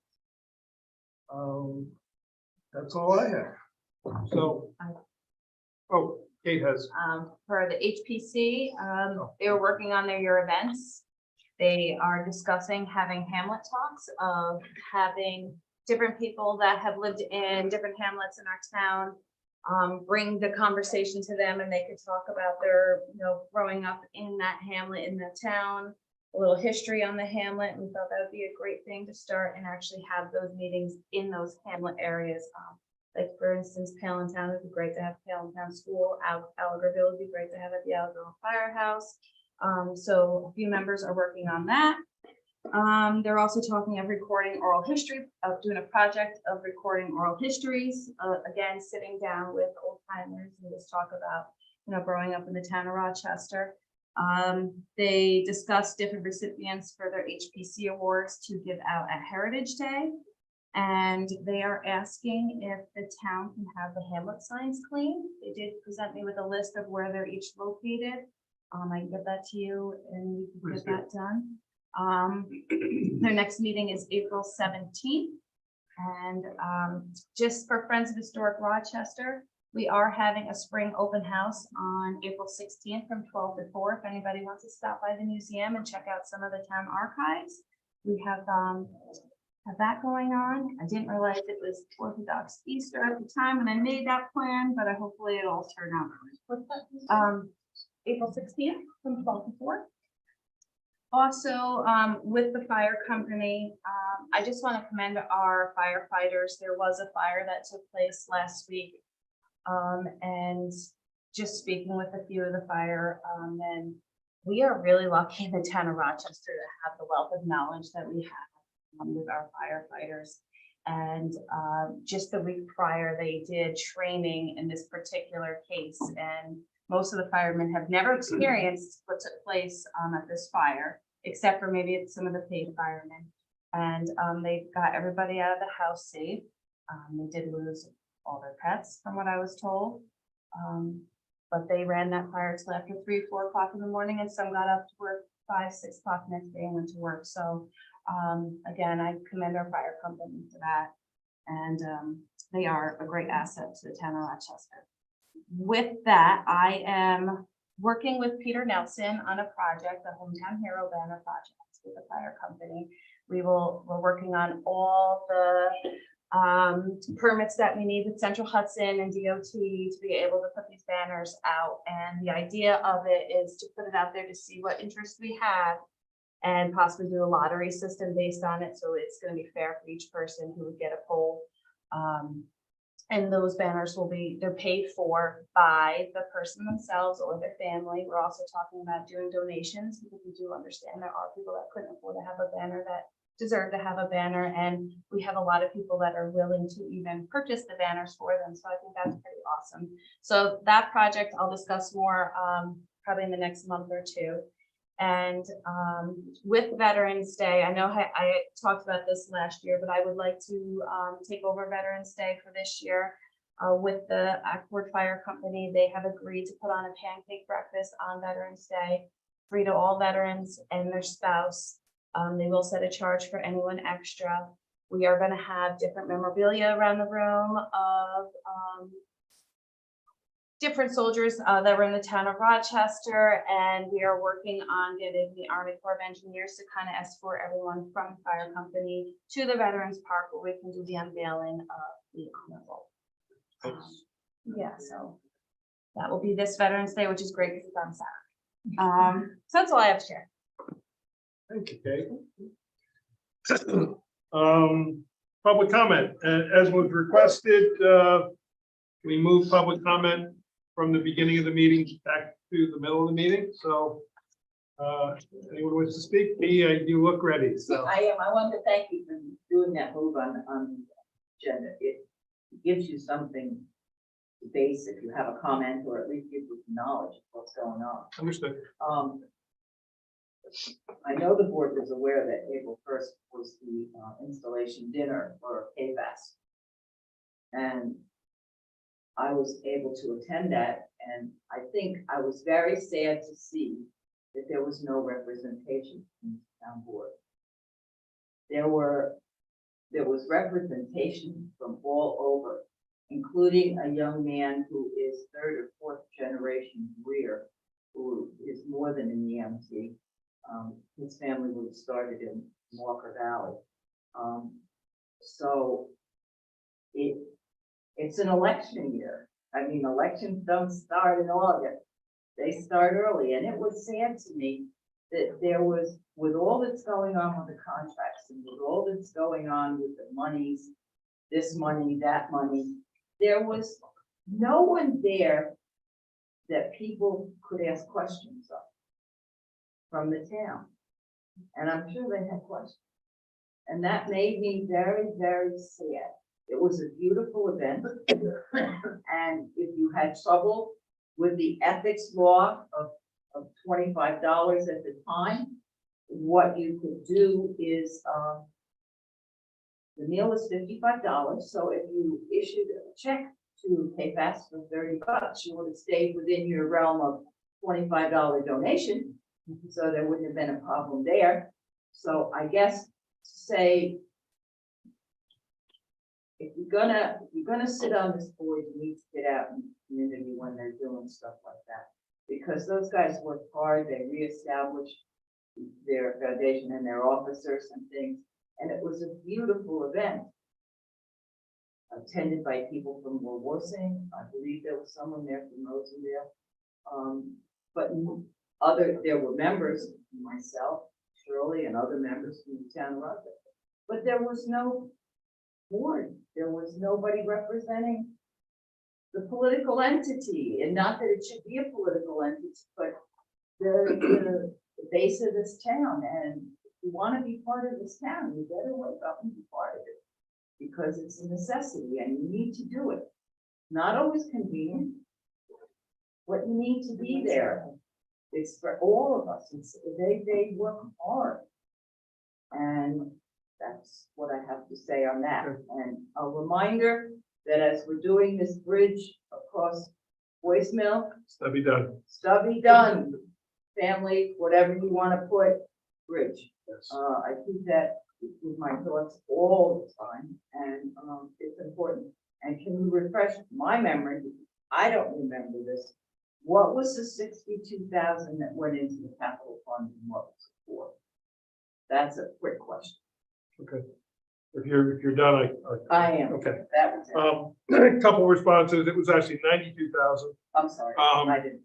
That's all I have. So, oh, Kate has. For the HPC, they were working on their events. They are discussing having Hamlet talks of having different people that have lived in different hamlets in our town, bring the conversation to them, and they could talk about their, growing up in that hamlet, in that town, a little history on the hamlet. And we thought that would be a great thing to start and actually have those meetings in those hamlet areas. Like for instance, Palentown would be great to have Palentown School. Allegrville would be great to have at the Allegrville Firehouse. So a few members are working on that. They're also talking of recording oral history, of doing a project of recording oral histories. Again, sitting down with old timers and just talk about, growing up in the town of Rochester. They discussed different recipients for their HPC awards to give out at Heritage Day. And they are asking if the town can have the Hamlet signs cleaned. They did present me with a list of where they're each located. I can get that to you and we can Please get that done. Their next meeting is April 17th. And just for Friends of Historic Rochester, we are having a spring open house on April 16th from 12 to 4. If anybody wants to stop by the museum and check out some of the town archives, we have that going on. I didn't realize it was Orthodox Easter at the time when I made that plan, but hopefully it'll all turn out. April 16th from 12 to 4. Also, with the fire company, I just want to commend our firefighters. There was a fire that took place last week. And just speaking with a few of the firemen, we are really lucky in the town of Rochester to have the wealth of knowledge that we have with our firefighters. And just the week prior, they did training in this particular case, and most of the firemen have never experienced what took place at this fire, except for maybe some of the paid firemen. And they got everybody out of the house safe. They did lose all their pets, from what I was told. But they ran that fire till after 3, 4 o'clock in the morning, and some got up to work 5, 6 o'clock next day and went to work. So again, I commend our fire company for that. And they are a great asset to the town of Rochester. With that, I am working with Peter Nelson on a project, the Hometown Hero Banner project with the fire company. We're working on all the permits that we need with Central Hudson and DOT to be able to put these banners out. And the idea of it is to put it out there to see what interest we have and possibly do a lottery system based on it. So it's going to be fair for each person who would get a poll. And those banners they're paid for by the person themselves or their family. We're also talking about doing donations because we do understand there are people that couldn't afford to have a banner that deserve to have a banner. And we have a lot of people that are willing to even purchase the banners for them. So I think that's pretty awesome. So that project I'll discuss more probably in the next month or two. And with Veterans Day, I know I talked about this last year, but I would like to take over Veterans Day for this year with the Ackford Fire Company. They have agreed to put on a pancake breakfast on Veterans Day, free to all veterans and their spouse. They will set a charge for anyone extra. We are going to have different memorabilia around the room of different soldiers that were in the town of Rochester, and we are working on getting the Army Corps of Engineers to kind of escort everyone from the fire company to the Veterans Park where we can do the unveiling of the honorable. Yeah, so that will be this Veterans Day, which is great because it's on Saturday. So that's all I have to share. Thank you, Kate. Public comment, as was requested, we move public comment from the beginning of the meeting back to the middle of the meeting. So anyone wants to speak? Mia, you look ready. So I am. I want to thank you for doing that move on the agenda. It gives you something to base if you have a comment, or at least gives you knowledge of what's going on. understood. I know the board was aware that April 1st was the installation dinner for KVAS. And I was able to attend that, and I think I was very sad to see that there was no representation in the town board. There was representation from all over, including a young man who is 3rd or 4th generation Greer, who is more than an EMT. His family would have started in Walker Valley. So it's an election year. I mean, elections don't start in August. They start early. And it was sad to me that there was, with all that's going on with the contracts and with all that's going on with the monies, this money, that money, there was no one there that people could ask questions of from the town. And I'm sure they had questions. And that made me very, very sad. It was a beautiful event. And if you had trouble with the ethics law of $25 at the time, what you could do is, the meal was $55. So if you issued a check to KFAS for $30, you would have stayed within your realm of $25 donation. So there wouldn't have been a problem there. So I guess say, if you're gonna sit on this board, you need to get out in the community when they're doing stuff like that. Because those guys worked hard, they reestablished their foundation and their officers and things. And it was a beautiful event. Attended by people from Wawarsing, I believe there was someone there from Rosendale. But there were members, myself, Shirley, and other members from the town of Rutland. But there was no board, there was nobody representing the political entity, and not that it should be a political entity, but the base of this town. And if you want to be part of this town, you better wake up and be part of it, because it's a necessity and you need to do it. Not always convenient, but you need to be there. It's for all of us. They work hard. And that's what I have to say on that. And a reminder that as we're doing this bridge across Boys Mill, That'll be done. Stubby done, family, whatever you want to put, bridge. Yes. I keep that with my thoughts all the time, and it's important. And can you refresh my memory? I don't remember this. What was the 62,000 that went into the capital fund and what was it for? That's a quick question. Okay. If you're done, I am. Okay. That was it. A couple responses. It was actually 92,000. I'm sorry. Um, I didn't.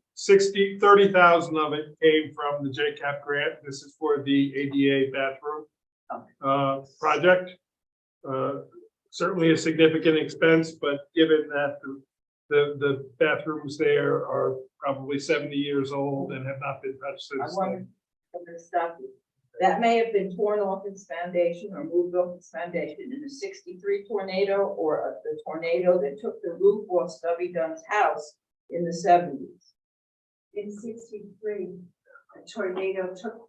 30,000 of it came from the JCAP grant. This is for the ADA bathroom project. Certainly a significant expense, but given that the bathrooms there are probably 70 years old and have not been touched I since wanted then. to stop you. That may have been torn off its foundation or moved off its foundation in the '63 tornado, or the tornado that took the roof off Stubby Dunn's house in the '70s. In '63, a tornado took,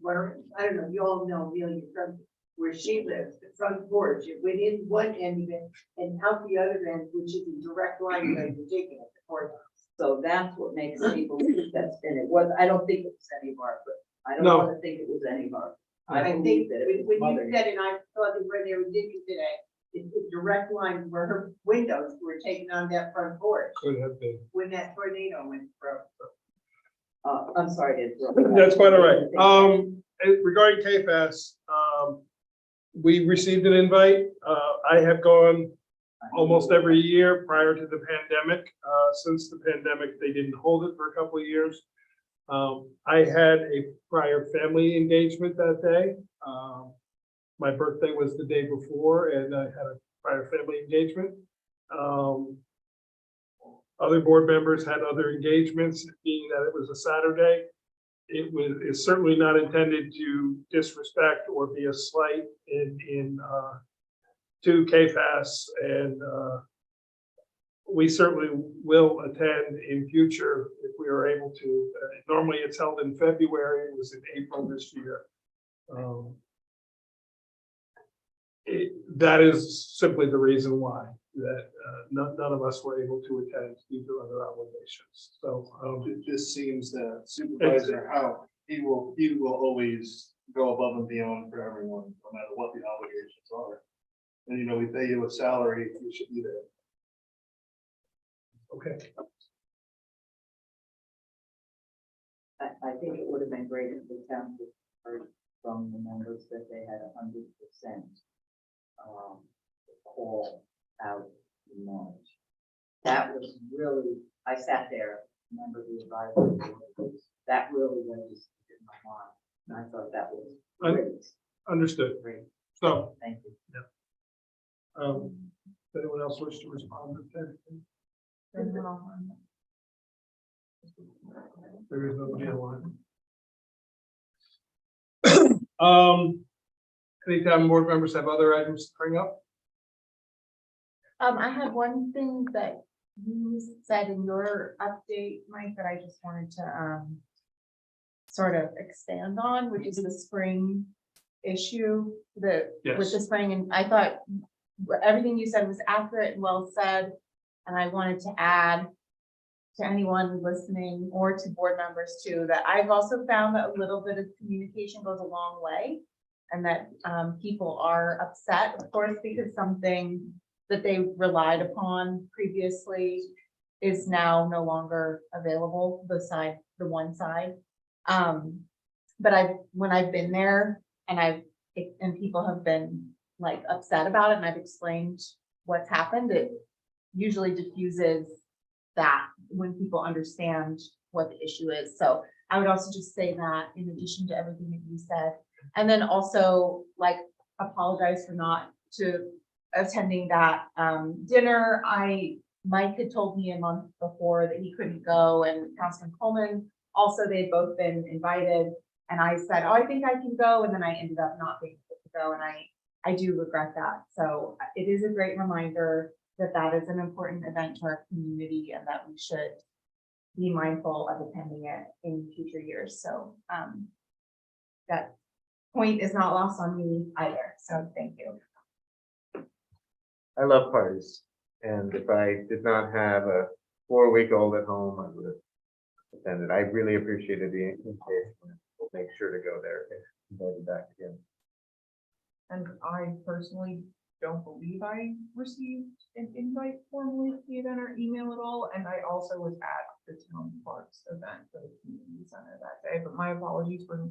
where, I don't know, you all know Amelia from where she lives, the front porch. It went in one end of it and out the other end, which is a direct line where you're digging at the courthouse. So that's what makes me believe that's, and it was, I don't think it was any of our, but I don't No. want to think it was any of our. I I believe think that it was when Mother. you said it, I thought that where they were digging today, it's a direct line where her windows were taken on that front porch Could have been. when that tornado went through. I'm sorry to interrupt. That's quite all right. Regarding KFAS, we received an invite. I have gone almost every year prior to the pandemic. Since the pandemic, they didn't hold it for a couple of years. I had a prior family engagement that day. My birthday was the day before, and I had a prior family engagement. Other board members had other engagements, being that it was a Saturday. It's certainly not intended to disrespect or be a slight to KFAS, and we certainly will attend in future if we are able to. Normally it's held in February, it was in April this year. That is simply the reason why, that none of us were able to attend due to other obligations. So It just seems that Supervisor Howe, he will always go above and beyond for everyone, no matter what the obligations are. And, you know, we pay you a salary, you should be there. okay. I think it would have been great if the town had heard from the members that they had 100% call out in March. That was really, I sat there, remember the advisory board, that really registered in my mind. And I thought that was great, Understood. great, So, thank you. does anyone else wish to respond to that? There is nobody online. Any town board members have other items to bring up? I had one thing that you said in your update, Mike, that I just wanted to, sort of expand on, which is the spring issue, with Yes. the spring, and I thought everything you said was accurate and well said, and I wanted to add to anyone listening or to board members too, that I've also found that a little bit of communication goes a long way, and that, people are upset, of course, because something that they relied upon previously is now no longer available, the one side. But when I've been there and people have been like upset about it and I've explained what's happened, it usually diffuses that when people understand what the issue is. So I would also just say that in addition to everything that you said, and then also like apologize for not attending that dinner. Mike had told me a month before that he couldn't go, and Councilman Coleman also, they'd both been invited. And I said, oh, I think I can go, and then I ended up not being able to go, and I do regret that. So it is a great reminder that that is an important event to our community and that we should be mindful of attending it in future years. So that point is not lost on me either. So thank you. I love parties, and if I did not have a 4-week-old at home, I would have attended. I really appreciated the invitation. We'll make sure to go there if invited back again. And I personally don't believe I received an invite formally to the event or email at all. And I also was at the town parks event for the community center that day, but my apologies for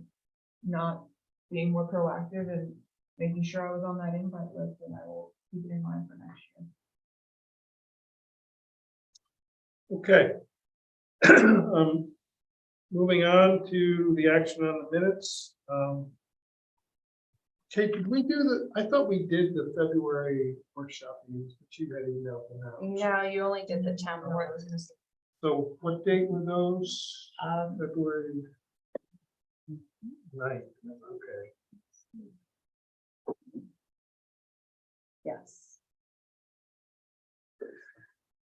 not being more proactive and making sure I was on that invite list, and I will keep it in mind for next year. Okay. Moving on to the action on the minutes. Kate, did we do I thought we did the February workshop meetings, but you had emailed them out. No, you only did the town board. So what date were those? February 9th, okay. Yes.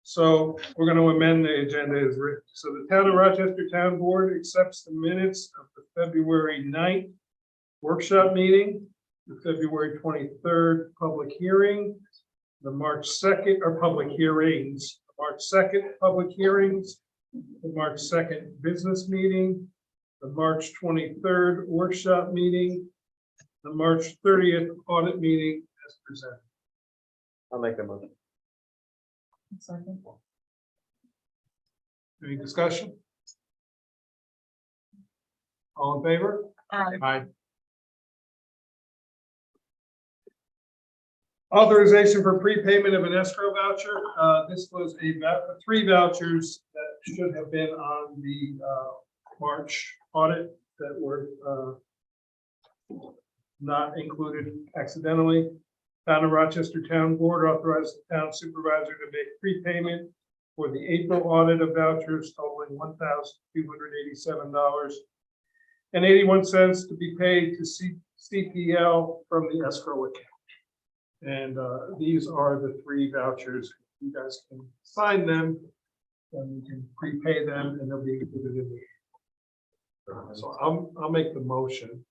So we're going to amend the agenda as written. So the Town of Rochester Town Board accepts the minutes of the February 9th workshop meeting, the February 23rd public hearing, the March 2nd, or public hearings, March 2nd public hearings, the March 2nd business meeting, the March 23rd workshop meeting, the March 30th audit meeting as presented. I'll make the motion. Any discussion? All in favor? Aye. Authorization for prepayment of an escrow voucher. This was 3 vouchers that should have been on the March audit that were not included accidentally. Town of Rochester Town Board authorized the town supervisor to make prepayment for the April audit of vouchers totaling $1,287.81 to be paid to CPL from the escrow account. And these are the 3 vouchers. You guys can sign them, and you can prepay them, and they'll be included in the. So I'll make the motion.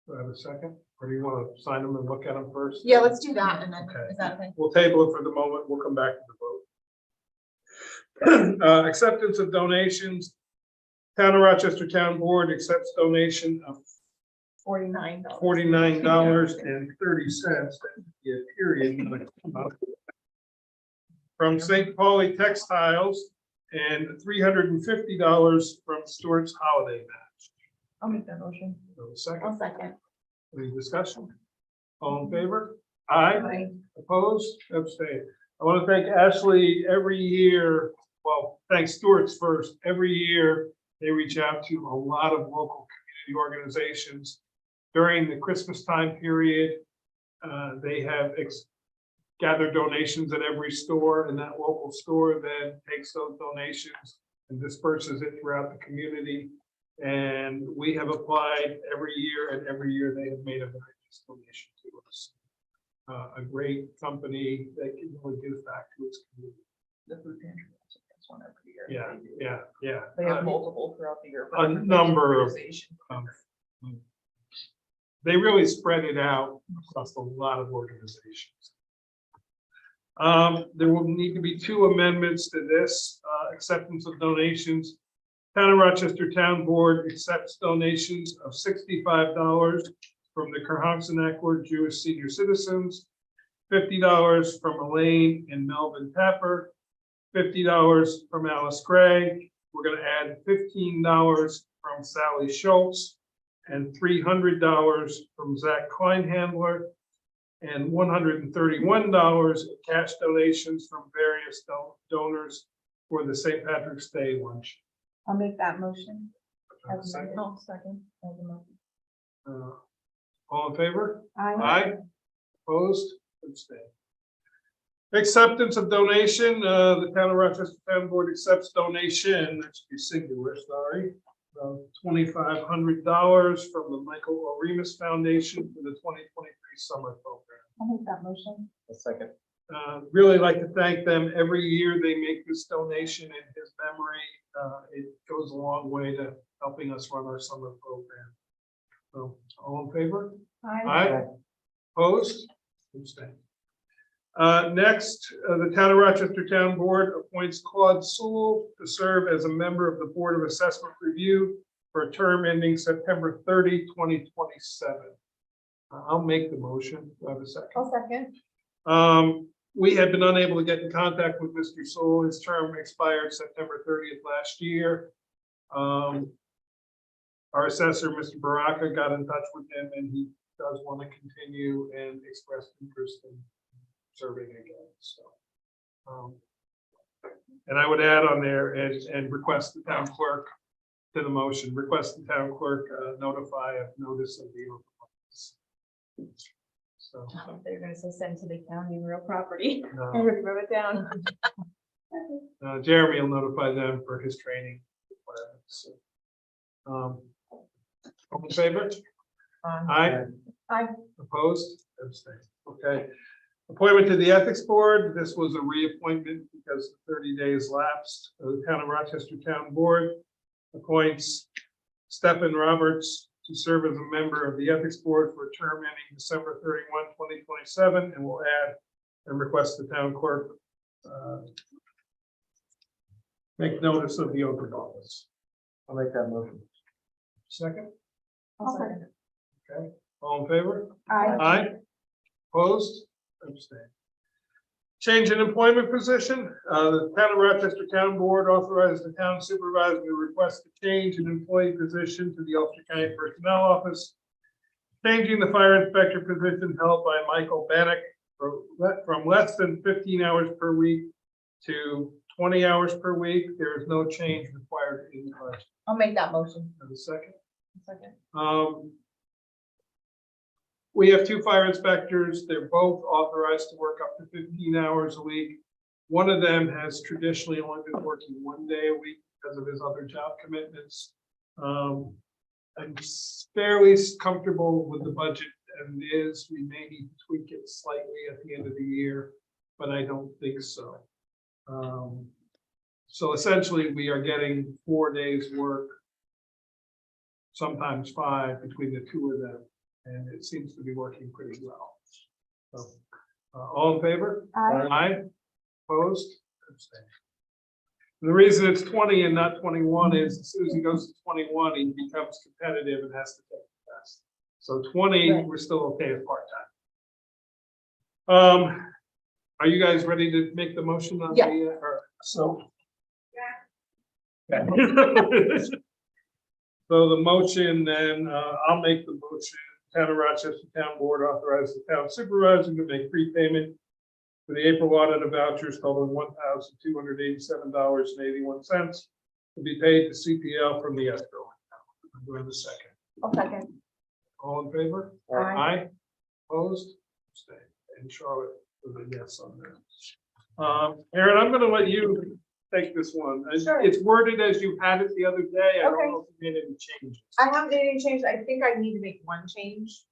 Do I have a second? Or do you want to sign them and look at them first? Yeah, let's do that. And then, Okay. is that okay? We'll table it for the moment. We'll come back to the vote. Acceptance of donations. Town of Rochester Town Board accepts donation of $49. $49.30. Yeah, period. From St. Pauli Textiles and $350 from Stewart's Holiday Match. I'll make that motion. So a second. I'll second. Any discussion? All in favor? Aye. Opposed? Abstain. I want to thank Ashley every year. Well, thanks Stewart's first. Every year, they reach out to a lot of local community organizations. During the Christmas time period, they have gathered donations at every store, and that local store then takes those donations and disperses it throughout the community. And we have applied every year, and every year they have made a very nice donation to us. A great company that can really give back to its community. The food pantry, that's one every year. Yeah, They do. yeah, yeah. They have multiple throughout the year. a number of- Organization. They really spread it out across a lot of organizations. There will need to be 2 amendments to this, acceptance of donations. Town of Rochester Town Board accepts donations of $65 from the Cohasset Jewish Senior Citizens, $50 from Elaine and Melvin Tapper, $50 from Alice Gray. We're gonna add $15 from Sally Schultz, and $300 from Zach Kleinhandler, and $131 in cash donations from various donors for the St. Patrick's Day lunch. I'll make that motion. Second. Oh, second. All in favor? Aye. Aye. Opposed? Abstained. Acceptance of donation, the Town of Rochester Town Board accepts donation, that should be singular, sorry. $2,500 from the Michael Oremus Foundation for the 2023 summer program. I'll make that motion. A second. Really like to thank them. Every year they make this donation in his memory. It goes a long way to helping us run our summer program. So, all in favor? Aye. Opposed? Abstained. Next, the Town of Rochester Town Board appoints Claude Sewell to serve as a member of the Board of Assessment Review for a term ending September 30, 2027. I'll make the motion. Do I have a second? I'll second. We had been unable to get in contact with Mr. Sewell. His term expired September 30th last year. Our assessor, Mr. Baraka, got in touch with him, and he does want to continue and express interest in serving again, so. And I would add on there and request the town clerk to the motion, request the town clerk notify of notice of the open office. So, They're gonna say send to the county real property. no. Everybody wrote it down. Jeremy will notify them for his training requirements. All in favor? Aye. Aye. Opposed? Abstained. Okay. Appointment to the Ethics Board. This was a reappointment because 30 days lapsed. The Town of Rochester Town Board appoints Stephen Roberts to serve as a member of the Ethics Board for a term ending December 31, 2027, and will add and request the town clerk make notice of the open office. I'll make that motion. Second? I'll second. Okay. All in favor? Aye. Aye. Opposed? Abstained. Change in employment position. The Town of Rochester Town Board authorized the town supervisor to request a change in employee position to the Ulster County Personnel Office. Changing the fire inspector position held by Michael Bannock from less than 15 hours per week to 20 hours per week. There is no change required in the budget. I'll make that motion. Have a second. Second. We have 2 fire inspectors. They're both authorized to work up to 15 hours a week. One of them has traditionally only been working 1 day a week because of his other job commitments. I'm fairly comfortable with the budget as it is. We may need to tweak it slightly at the end of the year, but I don't think so. So essentially, we are getting 4 days work, sometimes 5 between the 2 of them. And it seems to be working pretty well. So, all in favor? Aye. Aye. Opposed? Abstained. And the reason it's 20 and not 21 is as soon as he goes to 21, he becomes competitive and has to take the test. So 20, Right. we're still okay as part-time. Are you guys ready to make the motion on Yeah. the, so? Yeah. So the motion, then, I'll make the motion. Town of Rochester Town Board authorized the town supervisor to make prepayment for the April audit of vouchers totaling $1,287.81 to be paid to CPL from the escrow. I'm doing the second. I'll second. All in favor? Aye. Aye. Opposed? Abstained. And Charlotte with a yes on that. Aaron, I'm going to let you take this one. Sure. It's worded as you had it the other day. I don't Okay. know if you made any changes. I haven't made any change. I think I need to make one change.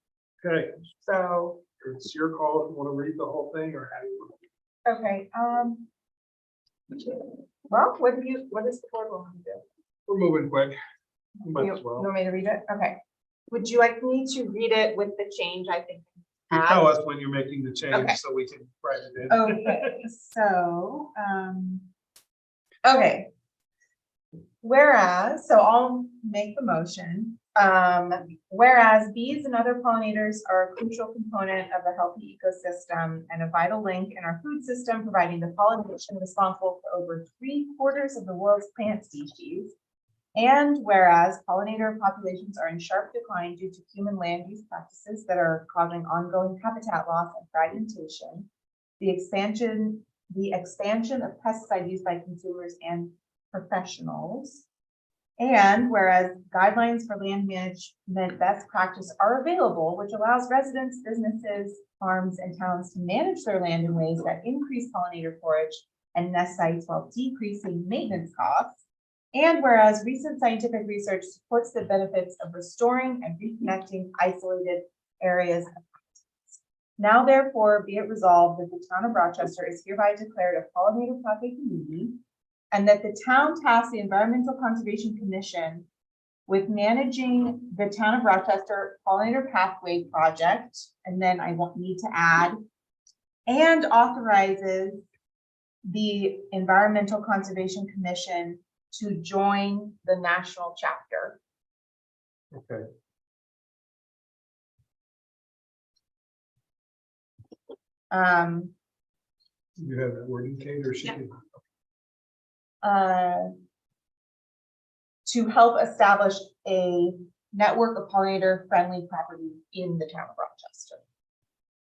Okay, So, it's your call if you want to read the whole thing or how you. okay, well, what does the board want to do? We're moving quick. Might You as you well. want me to read it? Okay. Would you like me to read it with the change, I think? You tell us when you're making the Okay. change so we can write it in. Okay, so, okay. Whereas, so I'll make the motion. Whereas bees and other pollinators are a crucial component of a healthy ecosystem and a vital link in our food system, providing the pollination responsible for over 3/4 of the world's plant species. And whereas pollinator populations are in sharp decline due to human land use practices that are causing ongoing habitat loss and fragmentation, the expansion of pesticide use by consumers and professionals. And whereas guidelines for land management best practice are available, which allows residents, businesses, farms, and towns to manage their land in ways that increase pollinator forage and nest sites while decreasing maintenance costs. And whereas recent scientific research supports the benefits of restoring and reconnecting isolated areas. Now therefore be it resolved that the town of Rochester is hereby declared a pollinator pathway community, and that the town tasks the Environmental Conservation Commission with managing the town of Rochester pollinator pathway project, and then I won't need to add, and authorizes the Environmental Conservation Commission to join the national chapter. Okay. You have that wording, Kate, or she Yeah. can? To help establish a network of pollinator-friendly properties in the town of Rochester.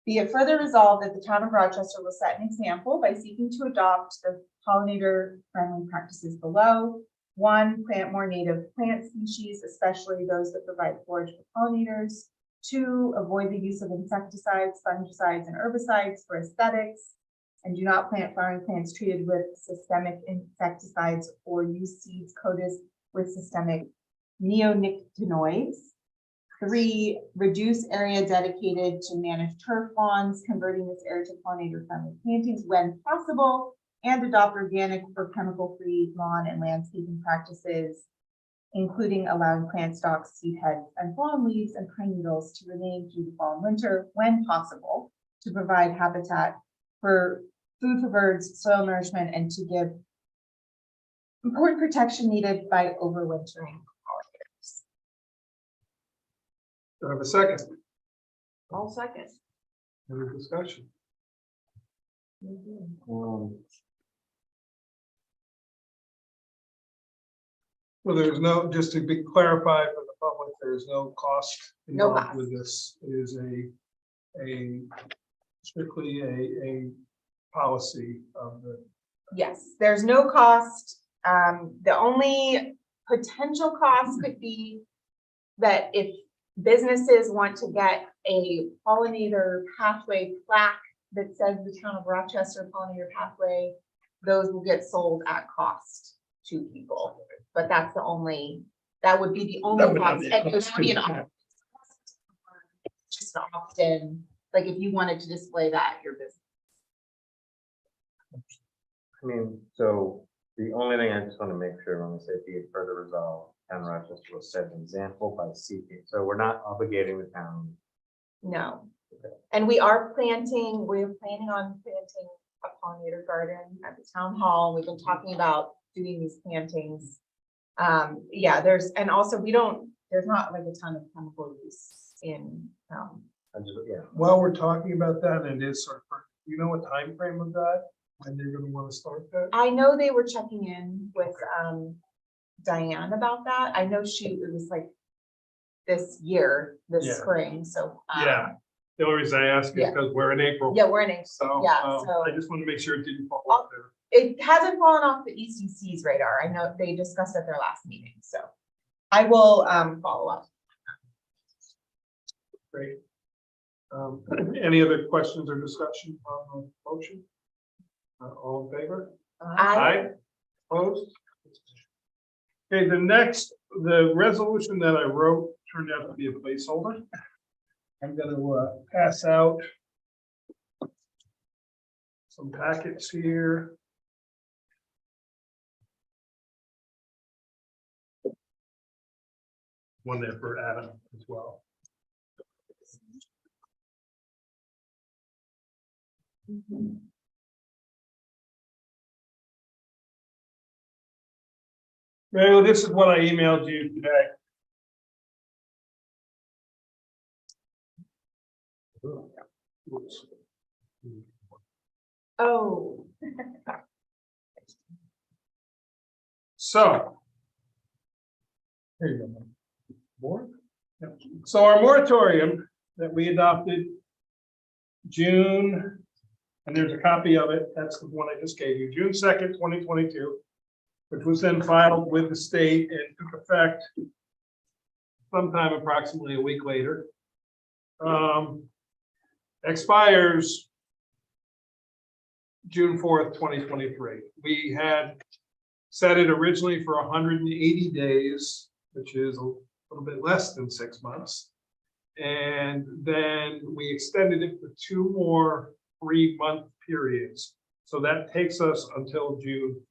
Be it further resolved that the town of Rochester will set an example by seeking to adopt the pollinator-friendly practices below. 1, plant more native plant species, especially those that provide forage for pollinators. 2, avoid the use of insecticides, fungicides, and herbicides for aesthetics. And do not plant flowering plants treated with systemic insecticides or use seeds coated with systemic neonicotinoids. 3, reduce area dedicated to manage turf lawns, converting this area to pollinator-friendly plantings when possible, and adopt organic or chemical-free lawn and landscaping practices, including allowing plant stalks, seed heads, and fallen leaves and pine needles to remain through the fall and winter when possible, to provide habitat for food for birds, soil nourishment, and to give important protection needed by overwintering pollinators. Do I have a second? All second. Any discussion? Well, there's no, just to be clarified for the public, there's no cost No involved cost. with this. It is a strictly a policy of the, Yes, there's no cost. The only potential cost could be that if businesses want to get a pollinator pathway plaque that says the town of Rochester pollinator pathway, those will get sold at cost to people. But that's the only, that would be the only That would not cost. be a And it would cost not be to an the opt- just an opt-in, like if you wanted to display that at your business. I mean, so the only thing I just want to make sure when we say be it further resolved, town of Rochester will set an example by seeking, so we're not obligating the town. No. And we're planning on planting a pollinator garden at the town hall. We've been talking about doing these plantings. Yeah, there's not like a ton of chemical use in, I just, yeah, while we're talking about that, and it is sort of, you know, what time frame of that? When they're gonna want to start that? I know they were checking in with, Diane about that. I know it was like this year, this Yeah. spring, so. Yeah, the only reason I ask is Yeah. because we're in April. Yeah, we're in April. So, Yeah, I so just want to make sure it didn't fall off there. it hasn't fallen off the ECC's radar. I know they discussed at their last meeting, so I will, follow up. Great. Any other questions or discussion on the motion? All in favor? I, Opposed? Okay, the resolution that I wrote turned out to be a placeholder. I'm gonna pass out some packets here. One there for Adam as well. Well, this is what I emailed you today. Oops. Oh. So. Here you go. Board? Yep. So our moratorium that we adopted June, and there's a copy of it, that's the one I just gave you, June 2nd, 2022, which was then filed with the state and took effect sometime approximately a week later. Expires June 4th, 2023. We had set it originally for 180 days, which is a little bit less than 6 months. And then we extended it for 2 more 3-month periods. So that takes us until June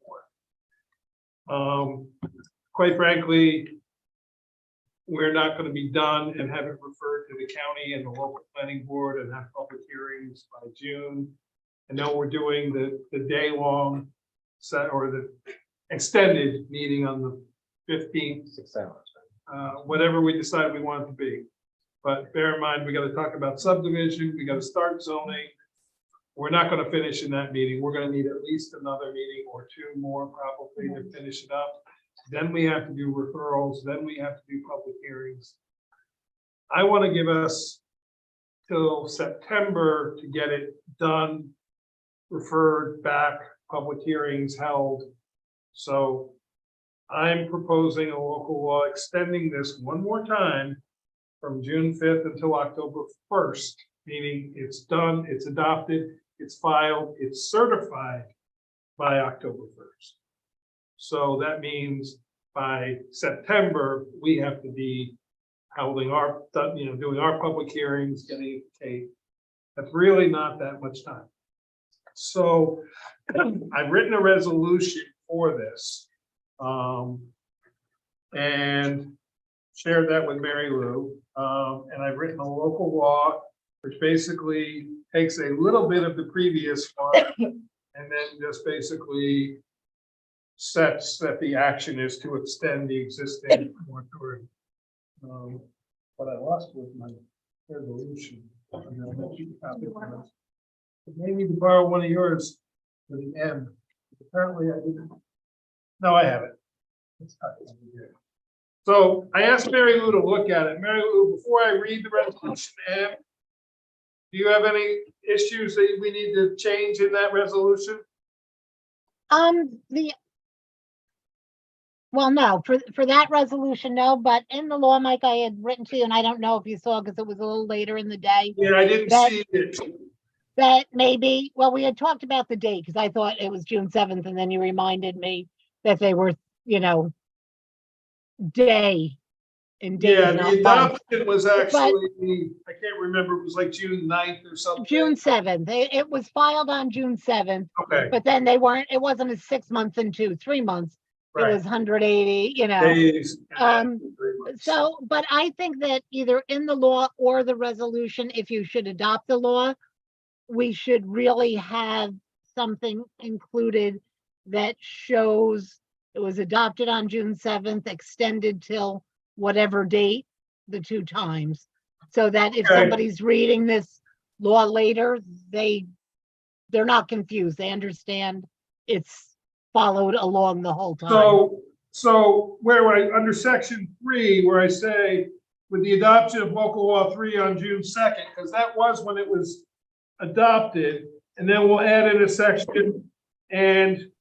4th. Quite frankly, we're not going to be done and have it referred to the county and the local planning board and have public hearings by June. I know we're doing the day-long set or the extended meeting on the 15th, 6 hours. whatever we decide we want it to be. But bear in mind, we got to talk about subdivision, we got to start zoning. We're not going to finish in that meeting. We're going to need at least another meeting or 2 more probably to finish it up. Then we have to do referrals, then we have to do public hearings. I want to give us till September to get it done, referred back, public hearings held. So I'm proposing a local law extending this one more time from June 5th until October 1st, meaning it's done, it's adopted, it's filed, it's certified by October 1st. So that means by September, we have to be holding our, doing our public hearings, getting it. That's really not that much time. So I've written a resolution for this and shared that with Mary Lou. And I've written a local law, which basically takes a little bit of the previous one and then just basically sets that the action is to extend the existing moratorium. What I lost was my resolution. And I'll let you copy it. Maybe to borrow one of yours for the end. Apparently I didn't. No, I have it. It's not over here. So I asked Mary Lou to look at it. Mary Lou, before I read the resolution, do you have any issues that we need to change in that resolution? Well, no, for that resolution, no, but in the law, Mike, I had written to you, and I don't know if you saw, because it was a little later in the day, Yeah, I didn't That- see it. that maybe, well, we had talked about the date, because I thought it was June 7th, and then you reminded me that they were, day in days, Yeah, not the months. adoption was actually, I can't remember, it was like June 9th or something. June 7th, it was filed on June 7th, Okay, but then it wasn't a 6 months and 3 months. It right. was 180, Days. and then 3 months. So, but I think that either in the law or the resolution, if you should adopt the law, we should really have something included that shows it was adopted on June 7th, extended till whatever date, the 2 times. So that if Okay. somebody's reading this law later, they're not confused. They understand it's followed along the whole time. So under section 3, where I say with the adoption of local law 3 on June 2nd, because that was when it was adopted, and then we'll add in a section and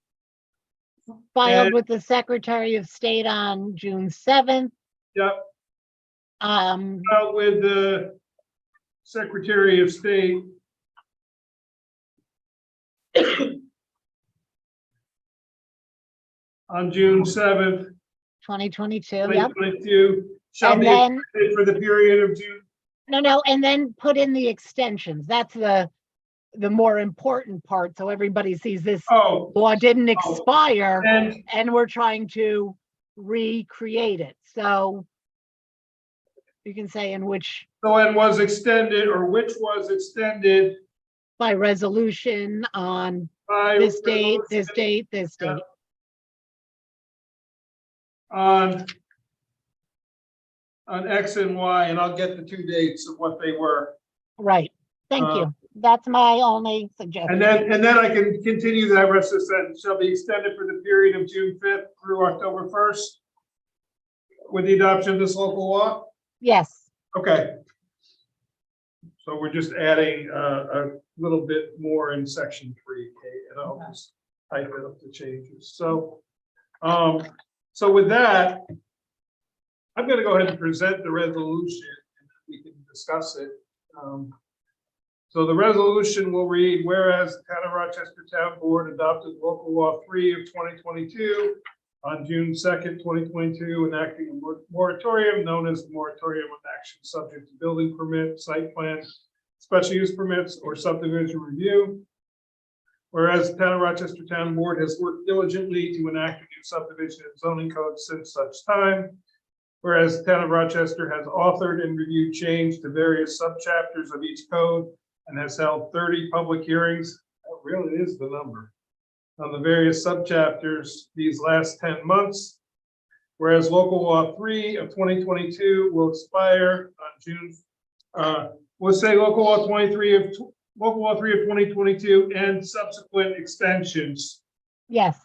Filed with the Secretary of State on June 7th. yep, Um, out with the Secretary of State. on June 7th, 2022, yep. 2022. Shall And be then, extended for the period of June. no, and then put in the extensions. That's the more important part. So everybody sees this Oh, law didn't expire and and we're trying to recreate it. So you can say in which, so it was extended, or which was extended by resolution on by this date, this resolution date, this Yeah. date. on X and Y, and I'll get the 2 dates of what they were. Right. Thank you. That's my only suggestion. And then I can continue that rest of the sentence, shall be extended for the period of June 5th through October 1st with the adoption of this local law. Yes, Okay. So we're just adding a little bit more in section 3, Kate, and I'll just type it up the changes. So, so with that, I'm gonna go ahead and present the resolution and we can discuss it. So the resolution will read, whereas the Town of Rochester Town Board adopted local law 3 of 2022 on June 2nd, 2022, enacting a moratorium known as the moratorium on action subject to building permit, site plan, special use permits, or subdivision review. Whereas the Town of Rochester Town Board has worked diligently to enact a new subdivision and zoning code since such time. Whereas the Town of Rochester has authored and reviewed change to various subchapters of each code and has held 30 public hearings. That really is the number. On the various subchapters these last 10 months. Whereas local law 3 of 2022 will expire on June, we'll say local law 3 of 2022 and subsequent extensions. yes,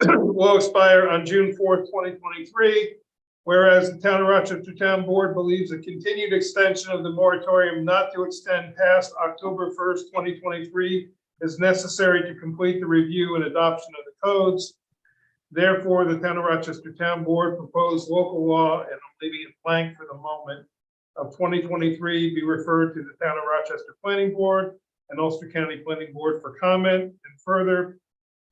Will expire on June 4th, 2023. Whereas the Town of Rochester Town Board believes a continued extension of the moratorium not to extend past October 1st, 2023 is necessary to complete the review and adoption of the codes. Therefore, the Town of Rochester Town Board proposed local law, and I'm leaving it blank for the moment, of 2023 be referred to the Town of Rochester Planning Board and Ulster County Planning Board for comment, and further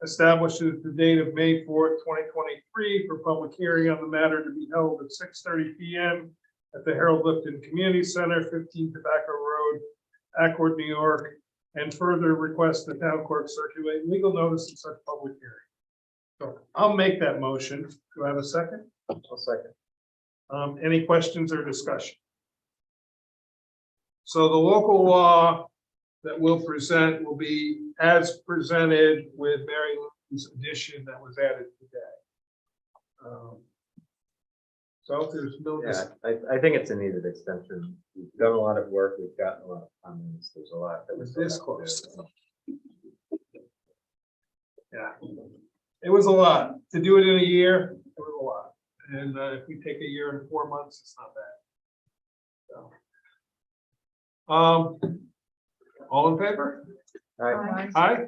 establishes the date of May 4th, 2023 for public hearing on the matter to be held at 6:30 p.m. at the Harold Lipton Community Center, 15 Tobacco Road, Accord, New York, and further request the town clerk circulate legal notice of such public hearing. So I'll make that motion. Do I have a second? I'll second. Any questions or discussion? So the local law that we'll present will be as presented with Mary Lou's addition that was added today. So if there's no, Yeah, I think it's a needed extension. We've done a lot of work. We've gotten a lot of comments. There's a lot that was this close. Yeah, it was a lot. To do it in a year, it was a lot. And if we take a year and 4 months, it's not bad. So. All in favor? All right. Aye.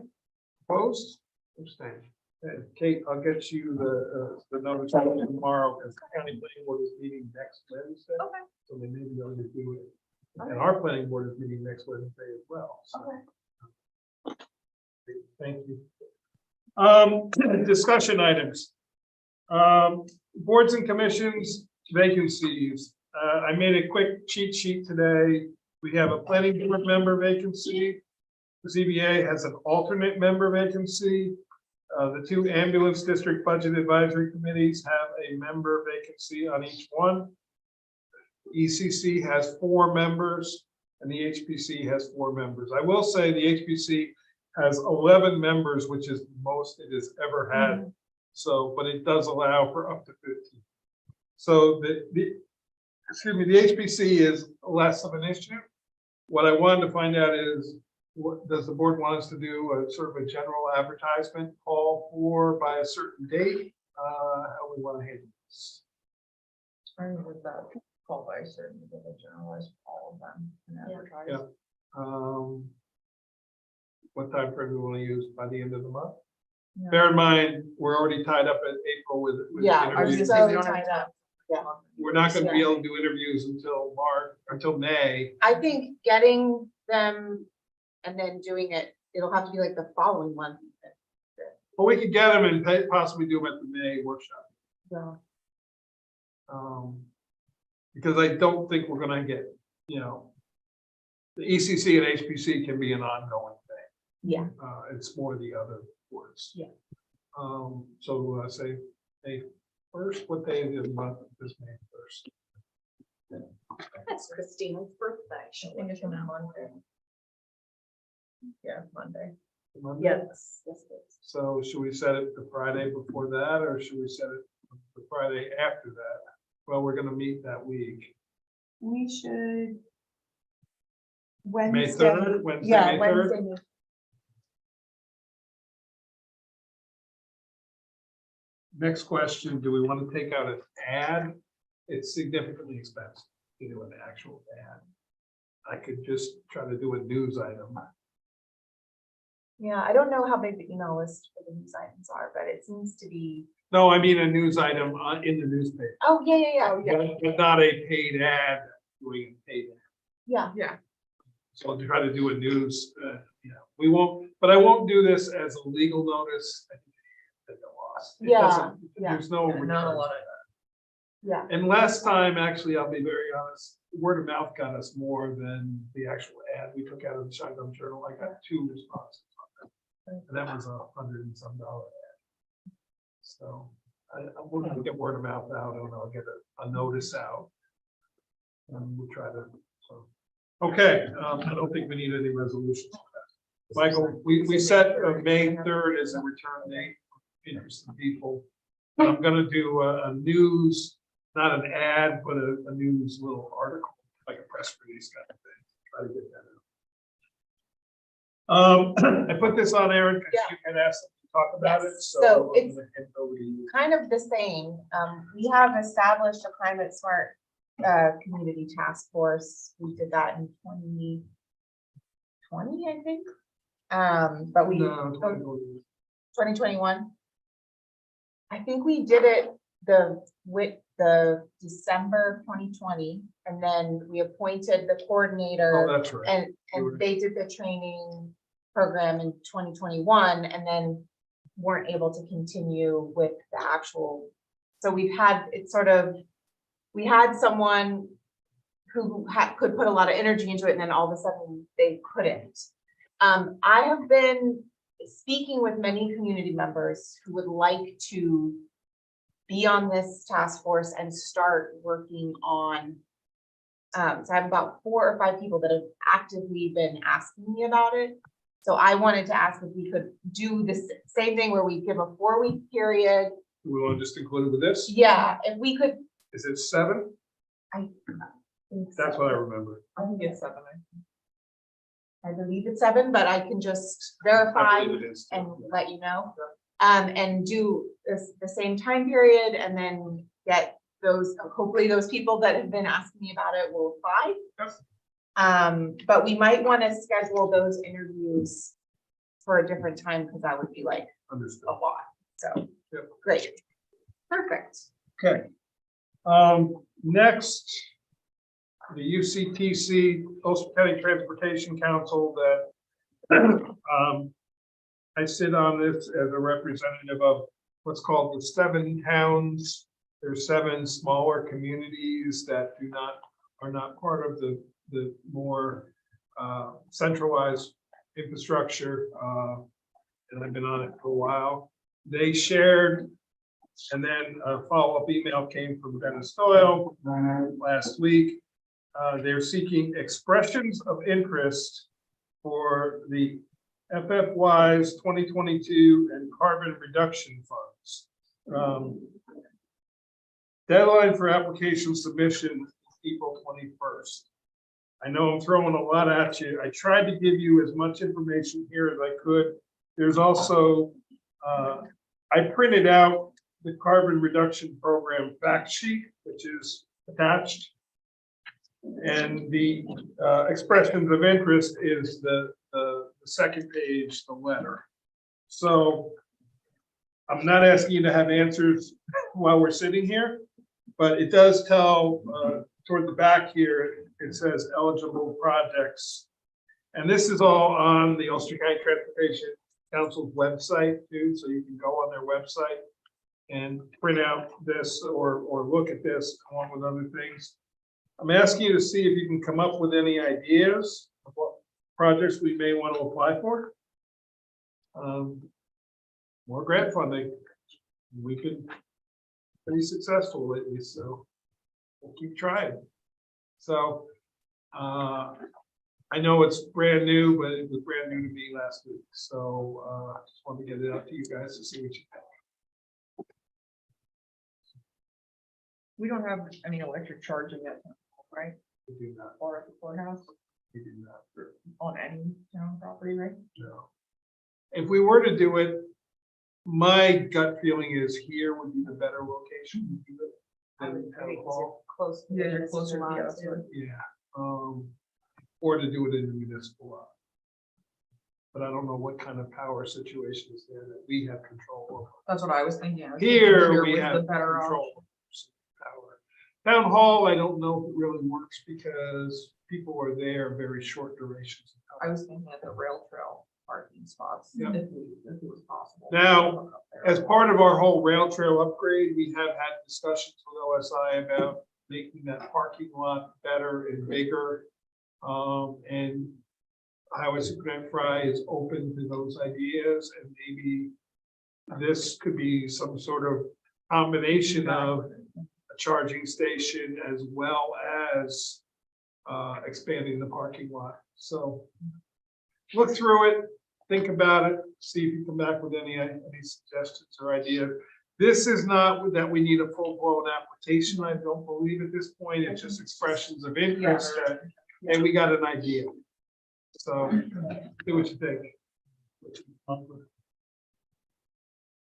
Opposed? Abstained. Okay, Kate, I'll get you the notice tomorrow because the county planning board is meeting next Wednesday. Okay. So they may be able to do it. And our planning board is meeting next Wednesday as well. So. Thank you. Discussion items. Boards and commissions vacancies. I made a quick cheat sheet today. We have a planning board member vacancy. The ZBA has an alternate member vacancy. The 2 ambulance district budget advisory committees have a member vacancy on each one. ECC has 4 members and the HPC has 4 members. I will say the HPC has 11 members, which is the most it has ever had. So, but it does allow for up to 15. So the HPC is less of an issue. What I wanted to find out is, what does the board want us to do? A sort of a general advertisement call for by a certain date? How we want to handle this? And with that, call by certain, generalize all of them and advertise. Yeah. What time frame do we want to use by the end of the month? Yeah. Bear in mind, we're already tied up in April with Yeah, I was interviews. gonna say, we So don't have tied time. up. We're not going to be able to do interviews until May. I think getting them and then doing it, it'll have to be like the following month. But we could get them and possibly do them at the May workshop. So, Because I don't think we're gonna get, you know, the ECC and HPC can be an ongoing thing. yeah, It's more the other boards. Yeah. So say May first, what day of the month is May first? That's Christina's birthday. I think it's on Monday. Yeah, Monday. yes, yes, yes. So should we set it the Friday before that, or should we set it the Friday after that? Well, we're gonna meet that week. We should. May Wednesday, 3rd, Wednesday, yeah, May 3rd? Wednesday. Next question, do we want to take out an ad? It's significantly expensive to do an actual ad. I could just try to do a news item. Yeah, I don't know how big the email list for the news items are, but it seems to be. No, I mean a news item in the newspaper, Oh, yeah. but not a paid ad, doing a paid ad. Yeah, So I'll try to do a news, we won't, but I won't do this as a legal notice. I think at the loss. It Yeah, doesn't- yeah. There's no. Not a return. lot of yeah. And last time, actually, I'll be very honest, word of mouth got us more than the actual ad we took out of the Shinedown Journal. I got 2 responses on that. And that was $100 and some ad. So I want to get word of mouth out and I'll get a notice out. And we'll try to, so. Okay, I don't think we need any resolutions. for that. Michael, we set May 3rd as a return date for interested people. And I'm gonna do a news, not an ad, but a news little article, like a press release kind of thing. Try to get that out. I put this on Aaron because you had asked to talk about it, Yes, so. so I'm it's- gonna hand over to you. Kind of the same. We have established a climate smart community task force. We did that in 2020, I think. But we, No, 2021. I think we did it with the December 2020, and then we appointed the Oh, coordinator. that's right. And they did the training program in 2021 and then weren't able to continue with the actual. So we've had, we had someone who could put a lot of energy into it and then all of a sudden they couldn't. I have been speaking with many community members who would like to be on this task force and start working on. So I have about 4 or 5 people that have actively been asking me about it. So I wanted to ask if we could do this same thing where we give a 4-week period. Do we want to just include it with this? Yeah, if we could. Is it 7? That's what I remember. I think it's 7. I believe it's 7, but I can just verify I believe it is. and let you know. And do the same time period and then get those, hopefully those people that have been asking me about it will apply. Yes. But we might want to schedule those interviews for a different time because that would be like Understood. a lot. So, Yep. great. Perfect. Okay. Next, the UCTC, Ulster County Transportation Council that I sit on this as a representative of what's called the 7 towns. There's 7 smaller communities that are not part of the more centralized infrastructure. And I've been on it for a while. They shared, and then a follow-up email came from Dennis Doyle last week. They're seeking expressions of interest for the FFY's 2022 and carbon reduction funds. Deadline for application submission is April 21st. I know I'm throwing a lot at you. I tried to give you as much information here as I could. There's also, I printed out the carbon reduction program fact sheet, which is attached. And the expressions of interest is the second page, the letter. So I'm not asking you to have answers while we're sitting here, but it does tell toward the back here, it says eligible projects. And this is all on the Ulster County Transportation Council's website too, so you can go on their website and print out this or look at this along with other things. I'm asking you to see if you can come up with any ideas of what projects we may want to apply for. More grant funding. We've been pretty successful lately, so we'll keep trying. So, I know it's brand new, but it was brand new to me last week, so, just wanted to get it out to you guys to see what you think. We don't have any electric charging at, right, We do not, or at the courthouse, we do not. on any town property, right? No. If we were to do it, my gut feeling is here would be the better location to do it than Town Hall. Close. Yeah, you're closer to the municipal lots, too. outside. Yeah, or to do it in the municipal lot. But I don't know what kind of power situation is there that we have control over. That's what I was thinking. I was thinking Here, we was have the better control option. over power. Town hall, I don't know if it really works because people are there very short durations. of I time. was thinking at the rail trail parking spots, Yeah. if it was possible. Now, As part of our whole rail trail upgrade, we have had discussions with OSI about making that parking lot better and bigger. And Highway Superintendent Fry is open to those ideas, and maybe this could be some sort of combination of a charging station as well as expanding the parking lot. So look through it, think about it, see if you come back with any suggestions or ideas. This is not that we need a full-blown application, I don't believe at this point. It's just expressions of interest, and we got an idea. So, see what you think.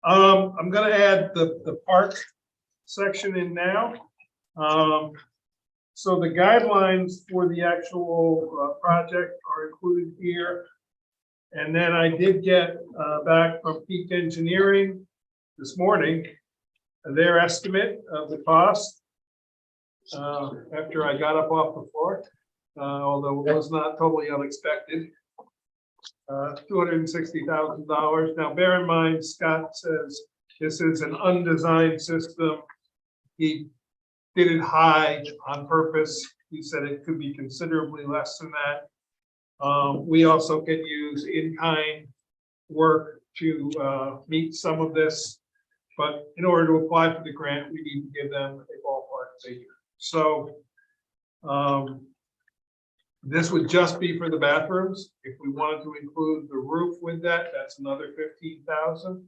I'm gonna add the park section in now. So the guidelines for the actual project are included here. And then I did get back from Peak Engineering this morning, their estimate of the cost. After I got up off the floor, although it was not totally unexpected. $260,000. Now, bear in mind, Scott says this is an undesigned system. He did it high on purpose. He said it could be considerably less than that. We also can use in-kind work to meet some of this. But in order to apply for the grant, we need to give them a ballpark figure. So this would just be for the bathrooms. If we wanted to include the roof with that, that's another 15,000.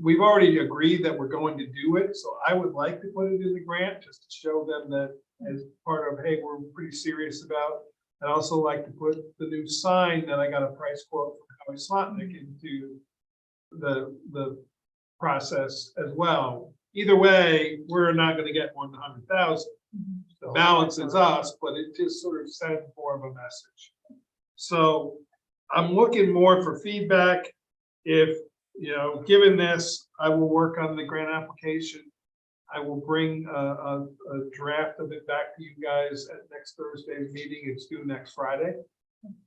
We've already agreed that we're going to do it, so I would like to put it in the grant just to show them that as part of, hey, we're pretty serious about. I'd also like to put the new sign that I got a price quote from Howie Slotnick into the process as well. Either way, we're not going to get more than 100,000. The balance is us, but it just sort of sends more of a message. So I'm looking more for feedback. If, given this, I will work on the grant application. I will bring a draft of it back to you guys at next Thursday's meeting. It's due next Friday.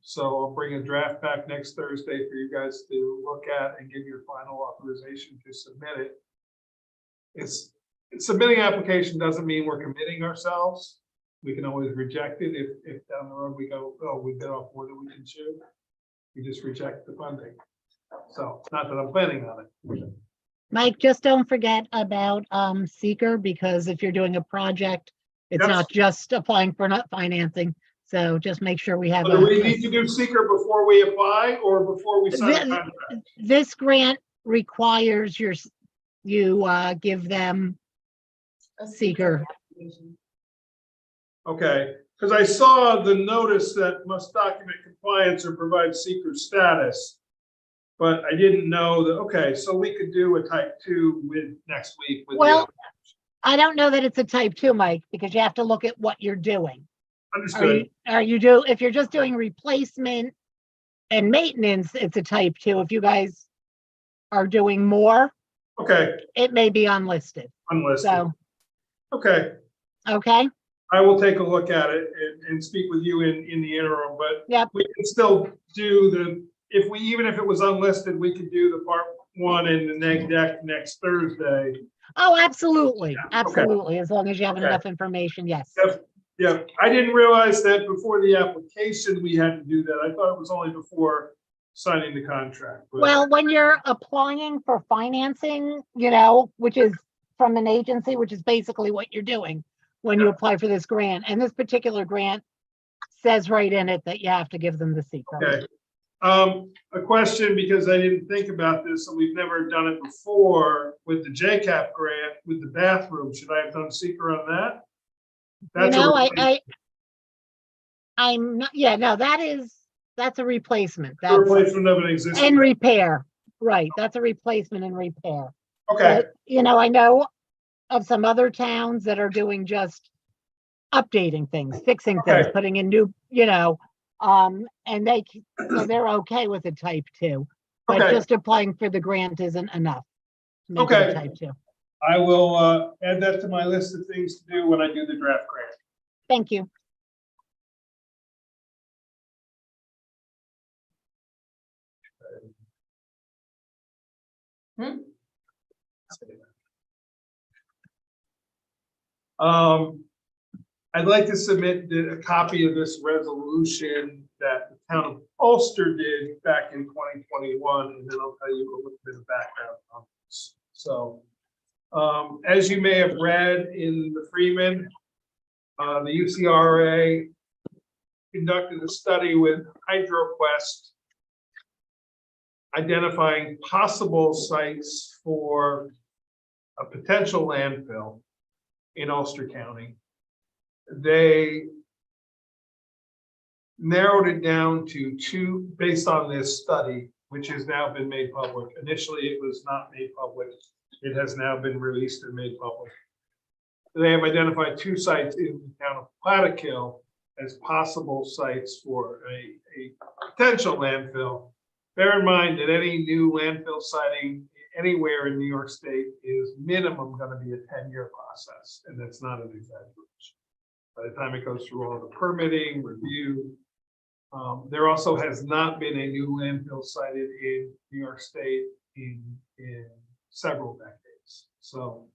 So I'll bring a draft back next Thursday for you guys to look at and give your final authorization to submit it. Submitting application doesn't mean we're committing ourselves. We can always reject it if down the road we go, oh, we bit off more than we can chew. We just reject the funding. So not that I'm planning on it. Mike, just don't forget about seeker, because if you're doing a project, it's Yes. not just applying for not financing. So just make sure we have. Do we need to do seeker before we apply or before we sign a contract? This grant requires you give them seeker. Okay, because I saw the notice that must document compliance or provide seeker status. But I didn't know that, okay, so we could do a type 2 with next week. With the Well, other. I don't know that it's a type 2, Mike, because you have to look at what you're doing. Understood. If you're just doing replacement and maintenance, it's a type 2. If you guys are doing more, Okay, it may be unlisted. unlisted. So, Okay, okay, I will take a look at it and speak with you in the interim, but Yep. we can still do even if it was unlisted, we could do the part one in the neg deck next Thursday. Oh, absolutely, absolutely. As long as you have Okay. enough information, yes. Yep, yeah, I didn't realize that before the application, we had to do that. I thought it was only before signing the contract. but- Well, when you're applying for financing, you know, which is from an agency, which is basically what you're doing when you Yeah. apply for this grant, and this particular grant says right in it that you have to give them the secret. Okay. A question, because I didn't think about this, and we've never done it before with the JCAP grant, with the bathroom. Should I have done seeker on that? You That's a know, replacement- I'm not, yeah, no, that's a replacement. That's, replacement of an existing. and repair, right, that's a replacement and repair. Okay, But, you know, I know of some other towns that are doing just updating things, fixing things, Okay. putting in new, you know, and so they're okay with a type 2. But Okay. just applying for the grant isn't enough. to make it a Okay. Type 2. I will add that to my list of things to do when I do the draft grant. Thank you. I'd like to submit a copy of this resolution that the town of Ulster did back in 2021, and then I'll tell you a little bit of background on this. So, as you may have read in the Freeman, the UCRA conducted a study with HydroQuest identifying possible sites for a potential landfill in Ulster County. They narrowed it down to two based on this study, which has now been made public. Initially, it was not made public. It has now been released and made public. They have identified two sites in the town of Plattekill as possible sites for a potential landfill. Bear in mind that any new landfill siting anywhere in New York State is minimum going to be a 10-year process, and that's not an exaggeration. By the time it goes through all the permitting, review, there also has not been a new landfill sited in New York State in several decades. So,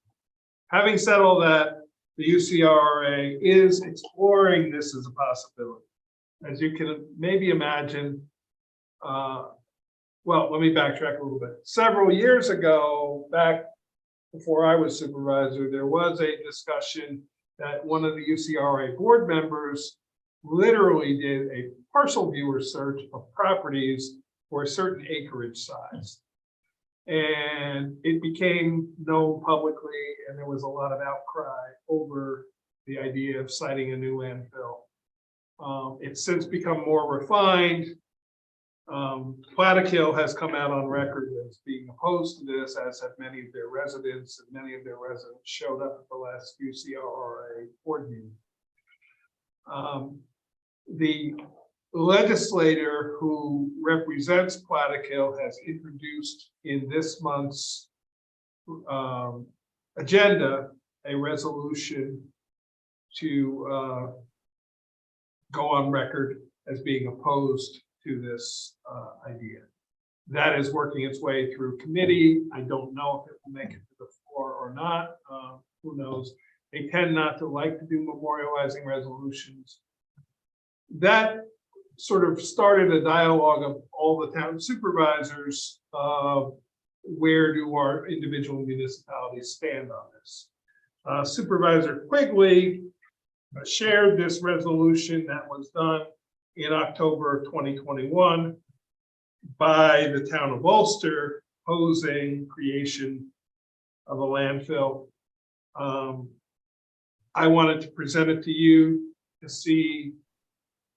having said all that, the UCRA is exploring this as a possibility. As you can maybe imagine, well, let me backtrack a little bit. Several years ago, back before I was supervisor, there was a discussion that one of the UCRA board members literally did a parcel viewer search of properties for a certain acreage size. And it became known publicly, and there was a lot of outcry over the idea of siting a new landfill. It's since become more refined. Plattekill has come out on record as being opposed to this, as have many of their residents, and many of their residents showed up at the last UCRA board meeting. The legislator who represents Plattekill has introduced in this month's agenda a resolution to go on record as being opposed to this idea. That is working its way through committee. I don't know if it will make it to the floor or not. Who knows? They tend not to like to do memorializing resolutions. That sort of started a dialogue of all the town supervisors of where do our individual municipalities stand on this. Supervisor Quigley shared this resolution that was done in October of 2021 by the town of Ulster opposing creation of a landfill. I wanted to present it to you to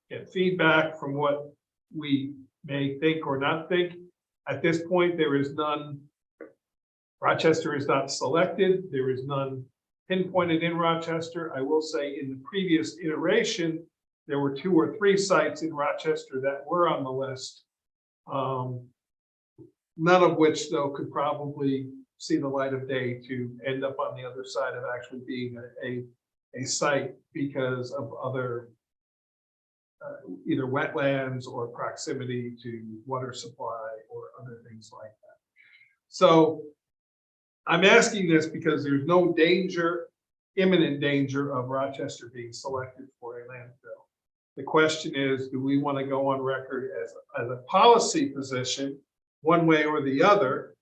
get feedback from what we may think or not think. At this point, there is none. Rochester is not selected. There is none pinpointed in Rochester. I will say in the previous iteration, there were 2 or 3 sites in Rochester that were on the list. None of which, though, could probably see the light of day to end up on the other side of actually being a site because of other either wetlands or proximity to water supply or other things like that. So I'm asking this because there's no danger, imminent danger of Rochester being selected for a landfill. The question is, do we want to go on record as a policy position, one way or the other,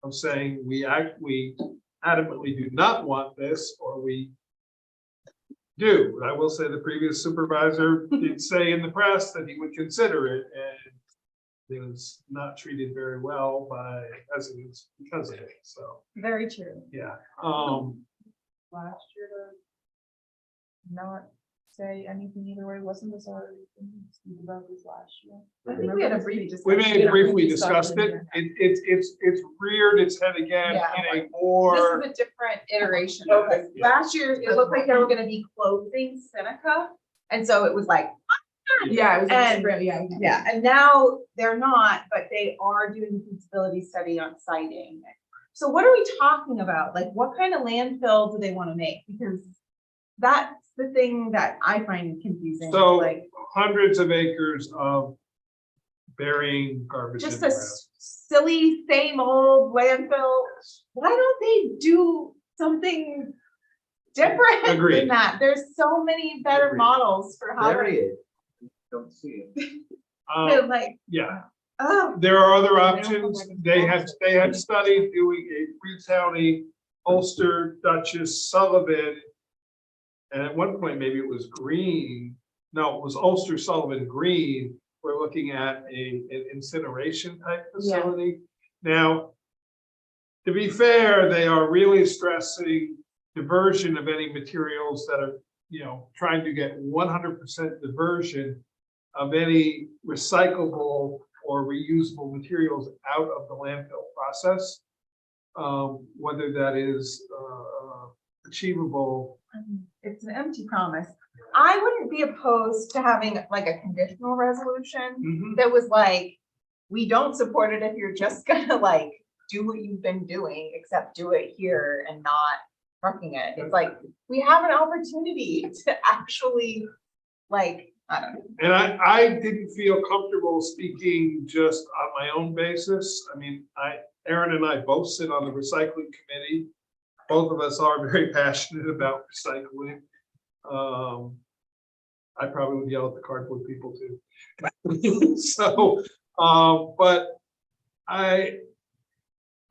of saying we adamantly do not want this, or we do? I will say the previous supervisor did say in the press that he would consider it, and he was not treated very well by residents because of it. So, Very true. yeah. Last year to not say anything either way, wasn't this already speak about this last year? I think we had a brief discussion. We may have briefly Discussion, discussed it. It's reared its head again Yeah. in a This more. is a different iteration. Okay. Because last year, it looked like they were gonna be closing Seneca, and so it was like, Yeah, it was. And- Yeah. yeah, and now they're not, but they are doing a feasibility study on siting. So what are we talking about? Like, what kind of landfill do they wanna make? Because that's the thing that I find confusing, So like, hundreds of acres of burying garbage in just the a ground. silly, same old landfill. Why don't they do something different Agreed. than that? There's so many better Agreed. models for how Bury to, it. Don't see it. like, Yeah, oh, there are other don't options. come back and They had studied doing a Freetown, Ulster, Dutchess, Sullivan. And at one point, maybe it was Green. No, it was Ulster, Sullivan, Green. We're looking at an incineration type Yeah. facility. Now, to be fair, they are really stressing diversion of any materials that are, trying to get 100% diversion of any recyclable or reusable materials out of the landfill process. Whether that is achievable. it's an empty promise. I wouldn't be opposed to having like a conditional resolution that was like, we don't support it if you're just gonna like do what you've been doing, except do it here and not trucking it. It's like, we have an opportunity to actually, like, I don't know. And I didn't feel comfortable speaking just on my own basis. I mean, Aaron and I both sit on the recycling committee. Both of us are very passionate about recycling. I probably would yell at the cardboard people too. So, but I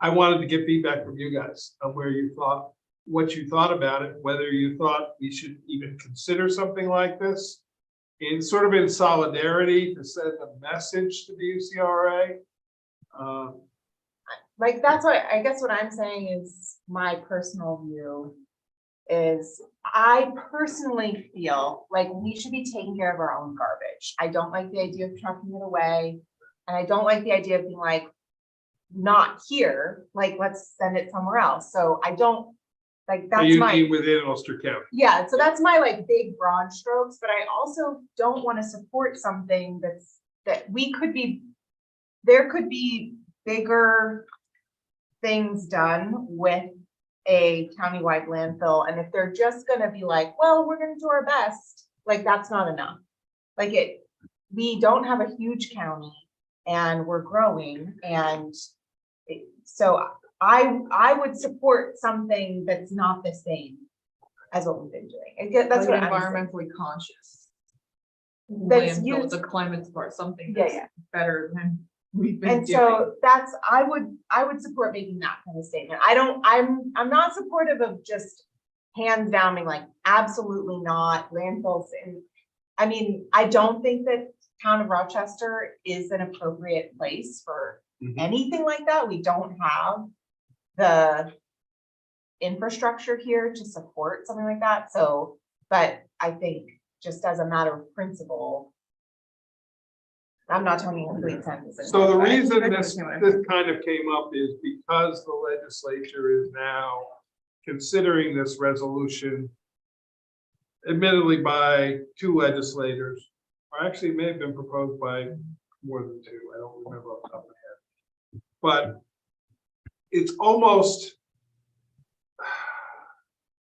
wanted to get feedback from you guys on where you thought, what you thought about it, whether you thought we should even consider something like this in sort of in solidarity to send a message to the UCRA. Like, that's what, I guess what I'm saying is my personal view is I personally feel like we should be taking care of our own garbage. I don't like the idea of trucking it away. And I don't like the idea of being like, not here, like, let's send it somewhere else. So I don't, like, that's You my. mean within Ulster County. Yeah, so that's my like big broad strokes, but I also don't want to support something that we could be, there could be bigger things done with a countywide landfill. And if they're just gonna be like, well, we're gonna do our best, like, that's not enough. Like we don't have a huge county and we're growing, and so I would support something that's not the same as what we've been doing. That's what I'm saying. Environmentally conscious. That's Landfill, used- the climate smart, something Yeah, that's yeah. better than we've been And doing. so I would support making that kind of statement. I'm not supportive of just hands down being like, absolutely not landfills. And I mean, I don't think that town of Rochester is an appropriate place for anything like that. We don't have the infrastructure here to support something like that. So, but I think just as a matter of principle, I'm not talking complete sentences. So the but- reason this kind of came up is because the legislature is now considering this resolution, admittedly by two legislators, or actually it may have been proposed by more than two, I don't remember off the top of my head. But it's almost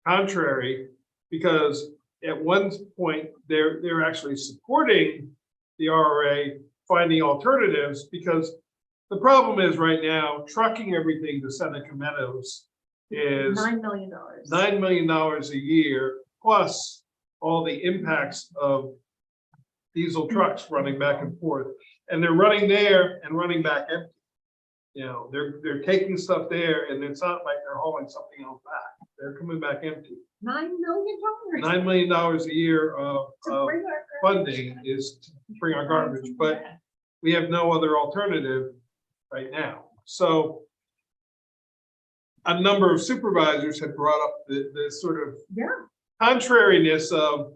contrary, Because at one point, they're actually supporting the RRA finding alternatives, because the problem is right now, trucking everything to Seneca Meadows is $9 million. $9 million a year, plus all the impacts of diesel trucks running back and forth. And they're running there and running back empty. You know, they're taking stuff there, and it's not like they're hauling something else back. They're coming back empty. $9 million. $9 million a year of To bring our funding is to bring our garbage, but we have no other alternative right now. So a number of supervisors have brought up the sort of Yeah. contrariness of,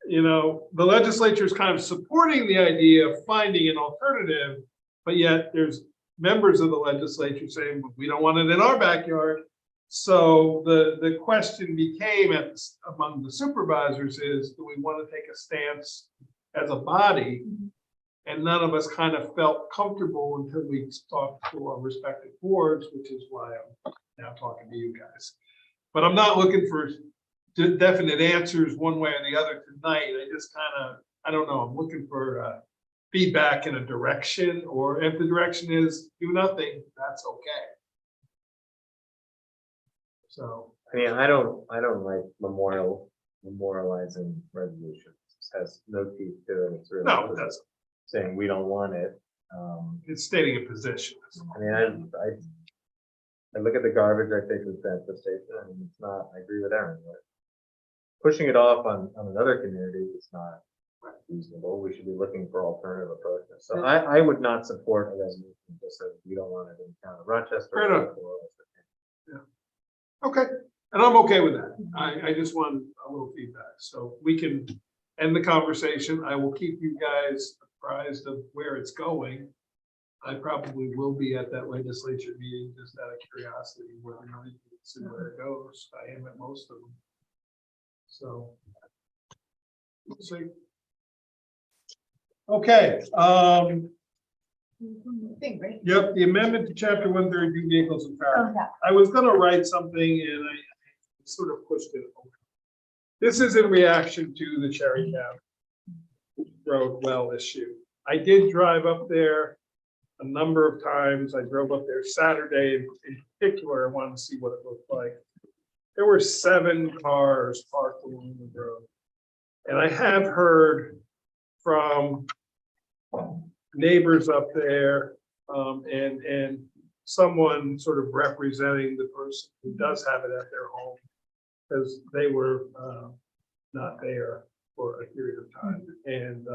you know, the legislature is kind of supporting the idea of finding an alternative, but yet there's members of the legislature saying, we don't want it in our backyard. So the question became among the supervisors is, do we want to take a stance as a body? And none of us kind of felt comfortable until we talked to our respective boards, which is why I'm now talking to you guys. But I'm not looking for definite answers one way or the other tonight. I just kind of, I don't know, I'm looking for feedback in a direction, or if the direction is do nothing, that's okay. So, I mean, I don't like memorializing resolutions. It has no teeth to it. It's really no, it doesn't. saying we don't want it. It's stating a position. I mean, I look at the garbage I take to the transfer station, and it's not, I agree with Aaron, but pushing it off on another community is not reasonable. We should be looking for alternative approaches. So I would not support a resolution just that we don't want it in the town of Rochester. Fair enough. or- Okay, and I'm okay with that. I just want a little feedback, so we can end the conversation. I will keep you guys apprised of where it's going. I probably will be at that legislature meeting just out of curiosity, whether or not you can see where it goes. I am at most of them. So. We'll see. Okay, Thing, right? yep, the amendment to chapter 132 vehicles and power. Oh, yeah. I was gonna write something and I sort of pushed it over. This is in reaction to the Cherry Cab Road well issue. I did drive up there a number of times. I drove up there Saturday in particular. I wanted to see what it looked like. There were 7 cars parked along the road. And I have heard from neighbors up there and someone sort of representing the person who does have it at their home, because they were not there for a period of time. And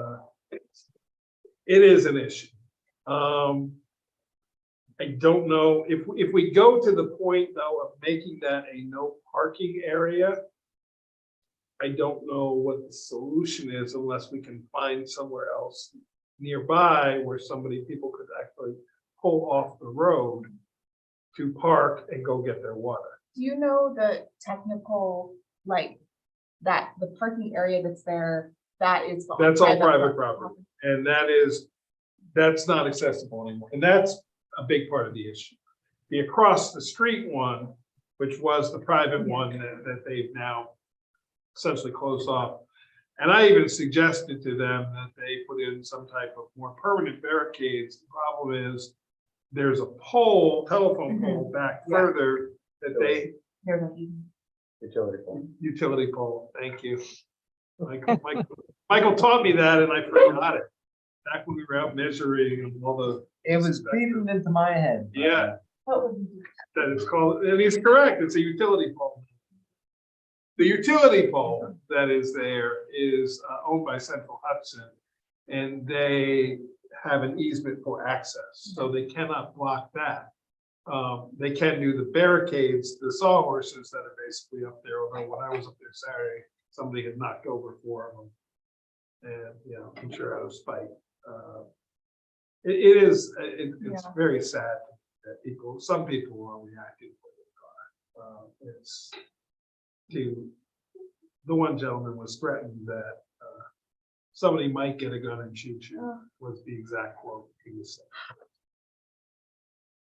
it is an issue. I don't know if we go to the point though of making that a no parking area, I don't know what the solution is unless we can find somewhere else nearby where people could actually pull off the road to park and go get their water. Do you know the technical, like, that the parking area that's there, that is? That's all private property. And that's not accessible anymore. And that's a big part of the issue. The across the street one, which was the private one that they've now essentially closed off. And I even suggested to them that they put in some type of more permanent barricades. The problem is there's a pole, telephone pole back further that they, Utility pole. utility pole, thank you. Michael taught me that and I forgot it. Back when we were out measuring and all the. It was beaten into my head. Yeah, What would you do? that it's called, and he's correct, it's a utility pole. The utility pole that is there is owned by Central Hudson, and they have an easement for access, so they cannot block that. They can do the barricades, the sawhorses that are basically up there, although when I was up there Saturday, somebody had knocked over 4 of them. And, you know, I'm sure out of spite. It's very sad that some people are reacting. It's the one gentleman was threatened that somebody might get a gun and shoot you, was the exact quote he was saying.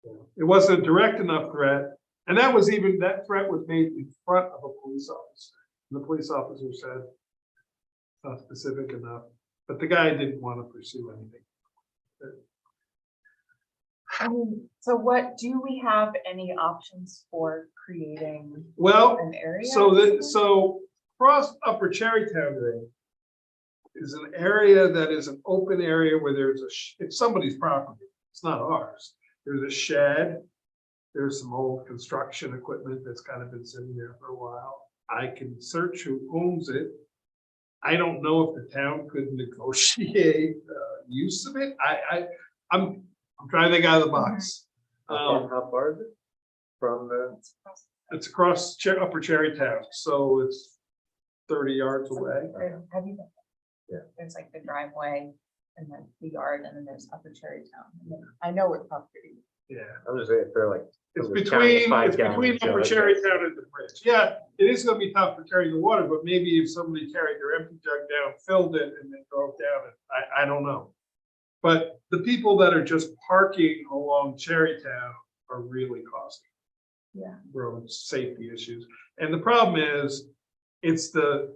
So, it wasn't a direct enough threat, and that threat was made in front of a police officer. The police officer said it's not specific enough, but the guy didn't want to pursue anything. So what, do we have any options for creating Well, an area? so across Upper Cherrytown Road is an area that is an open area where there's it's somebody's property. It's not ours. There's a shed. There's some old construction equipment that's kind of been sitting there for a while. I can search who owns it. I don't know if the town could negotiate use of it. I'm trying to think out of the box. How far is it from the? It's across Upper Cherrytown, so it's 30 yards away. Have you? Yeah. There's like the driveway and then the yard and then there's Upper Cherrytown. And then I know what property. Yeah. I'm just saying, if they're like. It's from the county, between five gallons, Upper yeah, Cherrytown and the bridge. Yeah, it is gonna be tough for carrying the water, but maybe if somebody carried their empty jug down, filled it and then drove down it, I don't know. But the people that are just parking along Cherrytown are really costly. Yeah. Road safety issues. And the problem is, it's the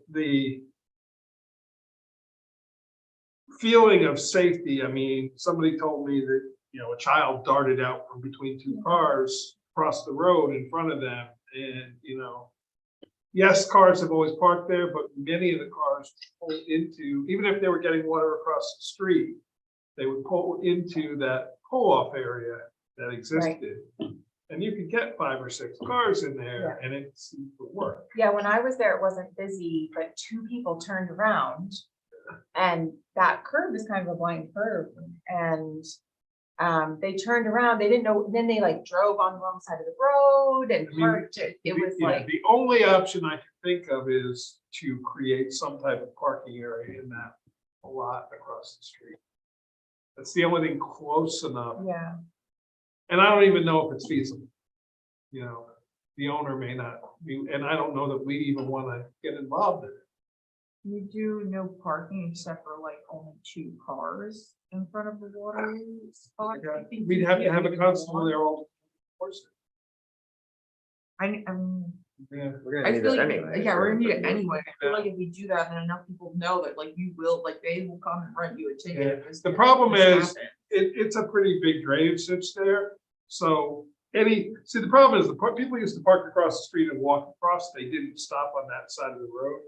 feeling of safety. I mean, somebody told me that, a child darted out from between two cars across the road in front of them. And, yes, cars have always parked there, but many of the cars pull into, even if they were getting water across the street, they would pull into that pull-off area that existed. And you could get 5 or 6 cars in there and it seemed to work. Yeah, when I was there, it wasn't busy, but 2 people turned around. And that curve is kind of a blind curve. And they turned around, they didn't know, then they like drove on the wrong side of the road and parked it. It was like, The only option I can think of is to create some type of parking area in that lot across the street. That's the only thing close enough. yeah. And I don't even know if it's feasible. The owner may not be, and I don't know that we even want to get involved in it. You do no parking except for like only 2 cars in front of the water spot. I think We'd have to have a constable there all. Yeah. We're I gonna need feel it like, anyway. yeah, we're gonna need it anyway. I feel like if we do that, then enough people know that like you will, like they will come and rent you a ticket. if this- The problem this is, happens. it's a pretty big drainage ditch there. So the problem is people used to park across the street and walk across. They didn't stop on that side of the road.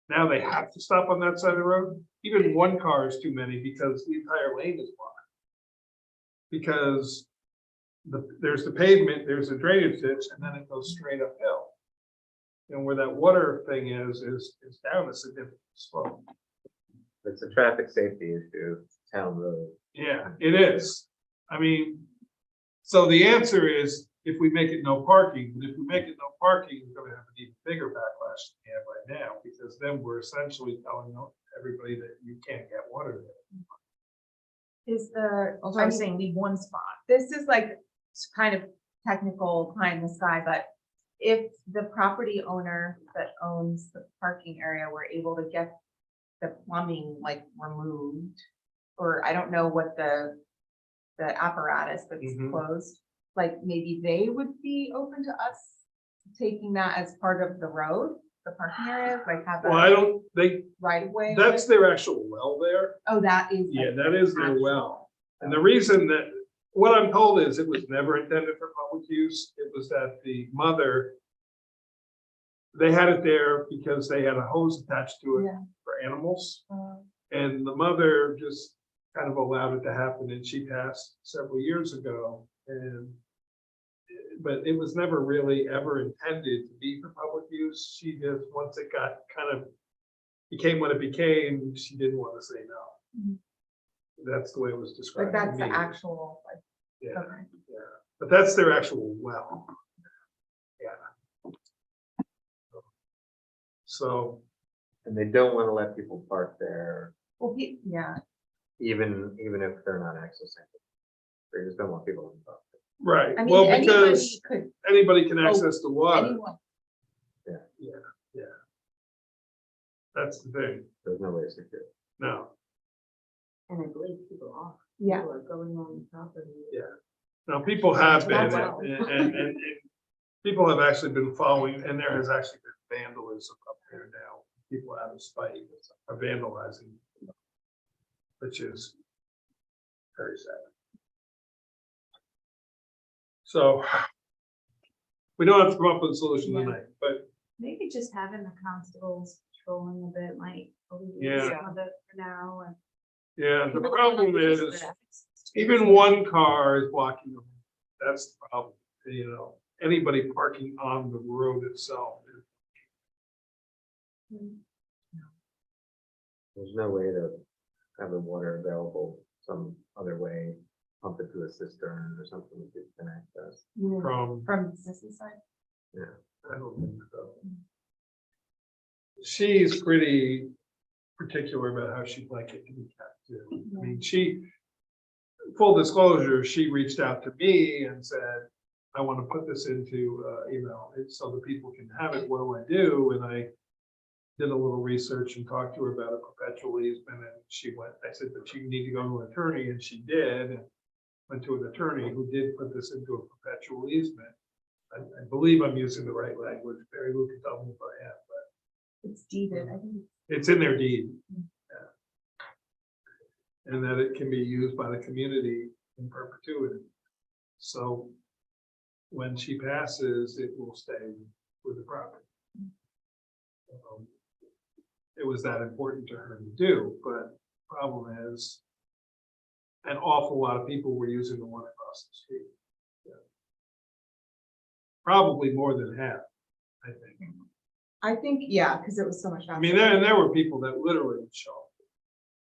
Now they have to stop on that side of the road. Even 1 car is too many because the entire lane is blocked. Because there's the pavement, there's a drainage ditch, and then it goes straight uphill. And where that water thing is down a significant slope. It's a traffic safety issue, town road. Yeah, it is. I mean, so the answer is if we make it no parking, but if we make it no parking, we're gonna have an even bigger backlash than we have right now, because then we're essentially telling everybody that you can't get water there. Is the, Also, I was saying leave 1 spot. this is like kind of technical pie in the sky, but if the property owner that owns the parking area were able to get the plumbing like removed, or I don't know what the apparatus that's Mhm. closed, like maybe they would be open to us taking that as part of the road, the parking area, like have Well, I a don't, right of way. that's their actual well there. Oh, that is. Yeah, that is their well. And the reason that, what I'm told is it was never intended for public use. It was that the mother, they had it there because they had a hose attached to it Yeah. for animals. And the mother just kind of allowed it to happen, and she passed several years ago. But it was never really ever intended to be for public use. She just, once it got kind of became what it became, she didn't want to say no. Mhm. That's the way it was described. But to that's the me. actual, like, Yeah, okay. yeah, but that's their actual well. Yeah. So, And they don't want to let people park there, Well, yeah, even if they're not accessing it. They just don't want people to park. right, I well, mean, anybody because could, anybody can access the water. anyone, That's the thing. There's no way to secure it. No, And I believe people are. yeah. People are going on the property. no, people have been, That's all. and people have actually been following, and there has actually been vandalism up there now. People out of spite are vandalizing, which is very sad. So we don't have to come up with a solution tonight, but Maybe just having the constables patrolling a bit might alleviate Yeah. some of it for now. And yeah, the people don't problem like is traffic. even one car is blocking the road. That's the problem, you know, anybody parking on the road itself. There's no way to have the water available some other way, pump it to a cistern or something that you can access. From Sissy's side. I don't think so. She's pretty particular about how she'd like it to be kept too. I mean, full disclosure, she reached out to me and said, I want to put this into, so that people can have it. What do I do? And I did a little research and talked to her about a perpetual easement, and I said that you need to go to an attorney, and she did. And went to an attorney who did put this into a perpetual easement. I believe I'm using the right language. Barry Lou can tell me if I am, but It's deeded, I think. it's in their deed. Yeah. And that it can be used by the community in perpetuity. So when she passes, it will stay with the property. It was that important to her to do, but problem is an awful lot of people were using the one across the street. Yeah. Probably more than half, I think. I think, yeah, because it was so much. I mean, there were people that literally would show up.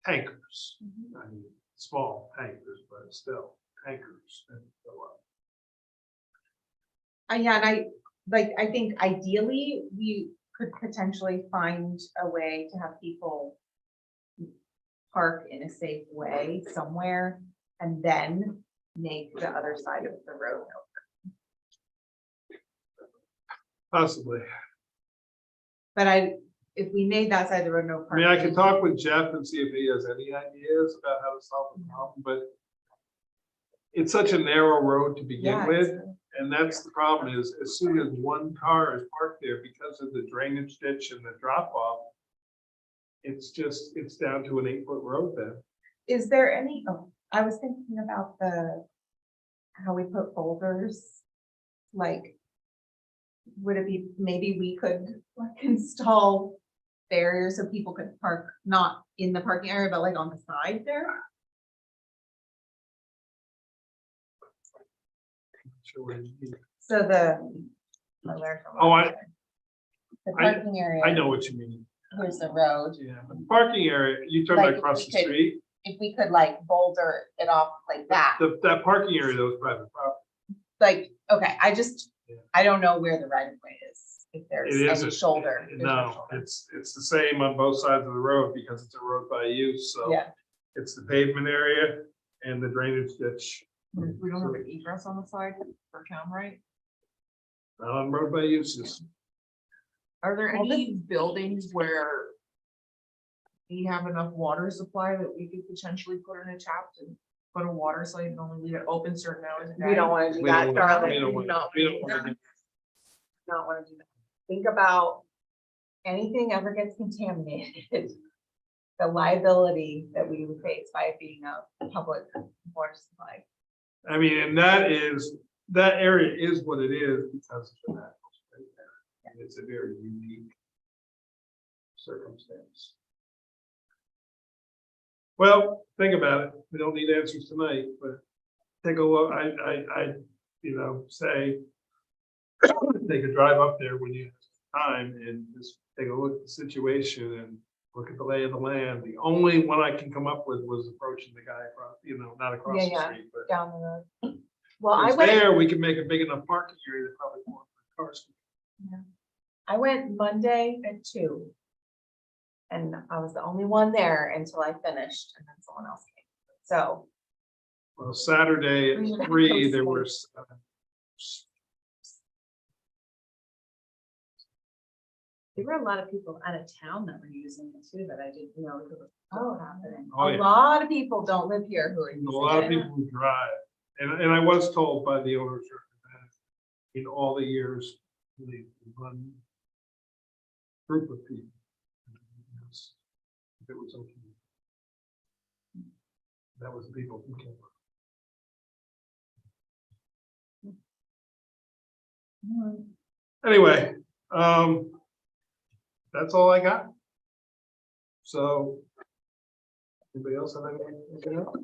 Tankers, I mean, small tankers, but still tankers. And so on. Yeah, and I think ideally, we could potentially find a way to have people park in a safe way somewhere and then make the other side of the road open. Possibly. But if we made that side of the road no I mean, I parking. can talk with Jeff and see if he has any ideas about how to solve the problem, but it's such a narrow road to begin Yeah, with. it's- And that's the problem is as soon as one car is parked there because of the drainage ditch and the drop off, it's down to an 8-foot road then. Is there any, I was thinking about how we put boulders, like, would it be, maybe we could like install barriers so people could park not in the parking area, but like on the side there? Sure what you mean. So the Oh, the parking area. I know what you mean. Here's the road. Yeah, but the parking area, you talking Like, about across we the could- street? If we could like boulder it off like that, That parking area, though, is private property. like, okay, Yeah. I don't know where the right of way is, if there's It any isn't. shoulder. There's No, shoulder. it's the same on both sides of the road because it's a road by use, so. Yeah. It's the pavement area and the drainage ditch, We don't have an egress on the side for town, right? not on road by uses. Are there Well, any buildings where we have enough water supply that we could potentially put in a tap to put a water site and only leave it open certain hours a day? We don't wanna do We that, don't Charlotte. we don't We want- don't we don't wanna want do that. Not wanna do that. Think about anything ever gets contaminated. The liability that we would face by it being a public water supply. I mean, and that area is what it is because of the natural spring there. And it's a very unique circumstance. Well, think about it. We don't need answers tonight, but take a look. I say take a drive up there when you have time and just take a look at the situation and look at the lay of the land. The only one I can come up with was approaching the guy across, not across the Yeah. street, but Down the road. Well, I because went, there, we can make a big enough parking area that probably more cars. I went Monday at 2. And I was the only one there until I finished and then someone else came. So, Well, Saturday at 3, there was, There were a lot of people out of town that were using it too, that I didn't know it was happening. Oh, a yeah. lot of people don't live here who are a lot of using it. people who drive. And I was told by the owners in all the years, they run group of people. If it was okay. That was the people who came. Anyway, that's all I got. So, anybody else have anything else?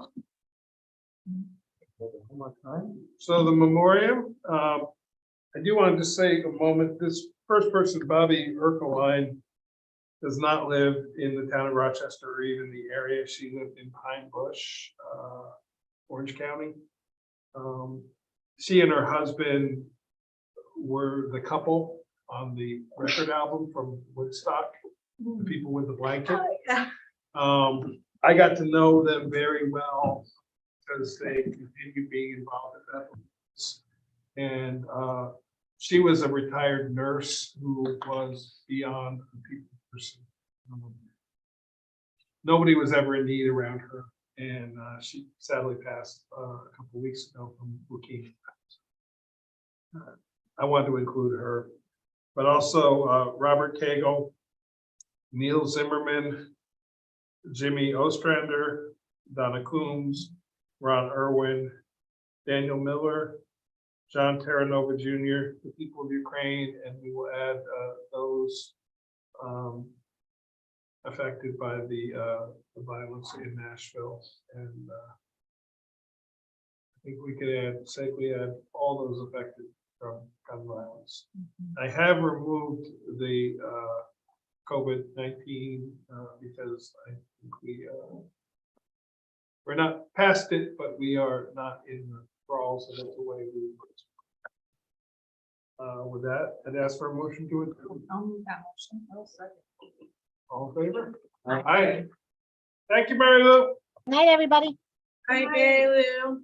One more time. So the memoriam, I do want to say a moment, this first person, Bobby Erkeline, does not live in the town of Rochester or even the area. She lived in Pine Bush, Orange County. She and her husband were the couple on the record album from Woodstock, The People with the Blanket. I got to know them very well because they continue being involved in that. And she was a retired nurse who was beyond the people person. Nobody was ever in need around her, and she sadly passed a couple weeks ago from leukemia. I wanted to include her, but also Robert Cagle, Neil Zimmerman, Jimmy Ostrander, Donna Coombs, Ron Irwin, Daniel Miller, John Terranova Jr., the people of Ukraine, and we will add those affected by the violence in Nashville. And I think we could safely add all those affected from gun violence. I have removed the COVID-19 because I think we're not past it, but we are not in the thralls of it the way we were. With that, I'd ask for a motion to adjourn. I'll move that motion. I'll second. All in favor? Aye. Thank you, Mary Lou. Night, everybody. Hi, Mary Lou.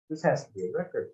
This has to be a record.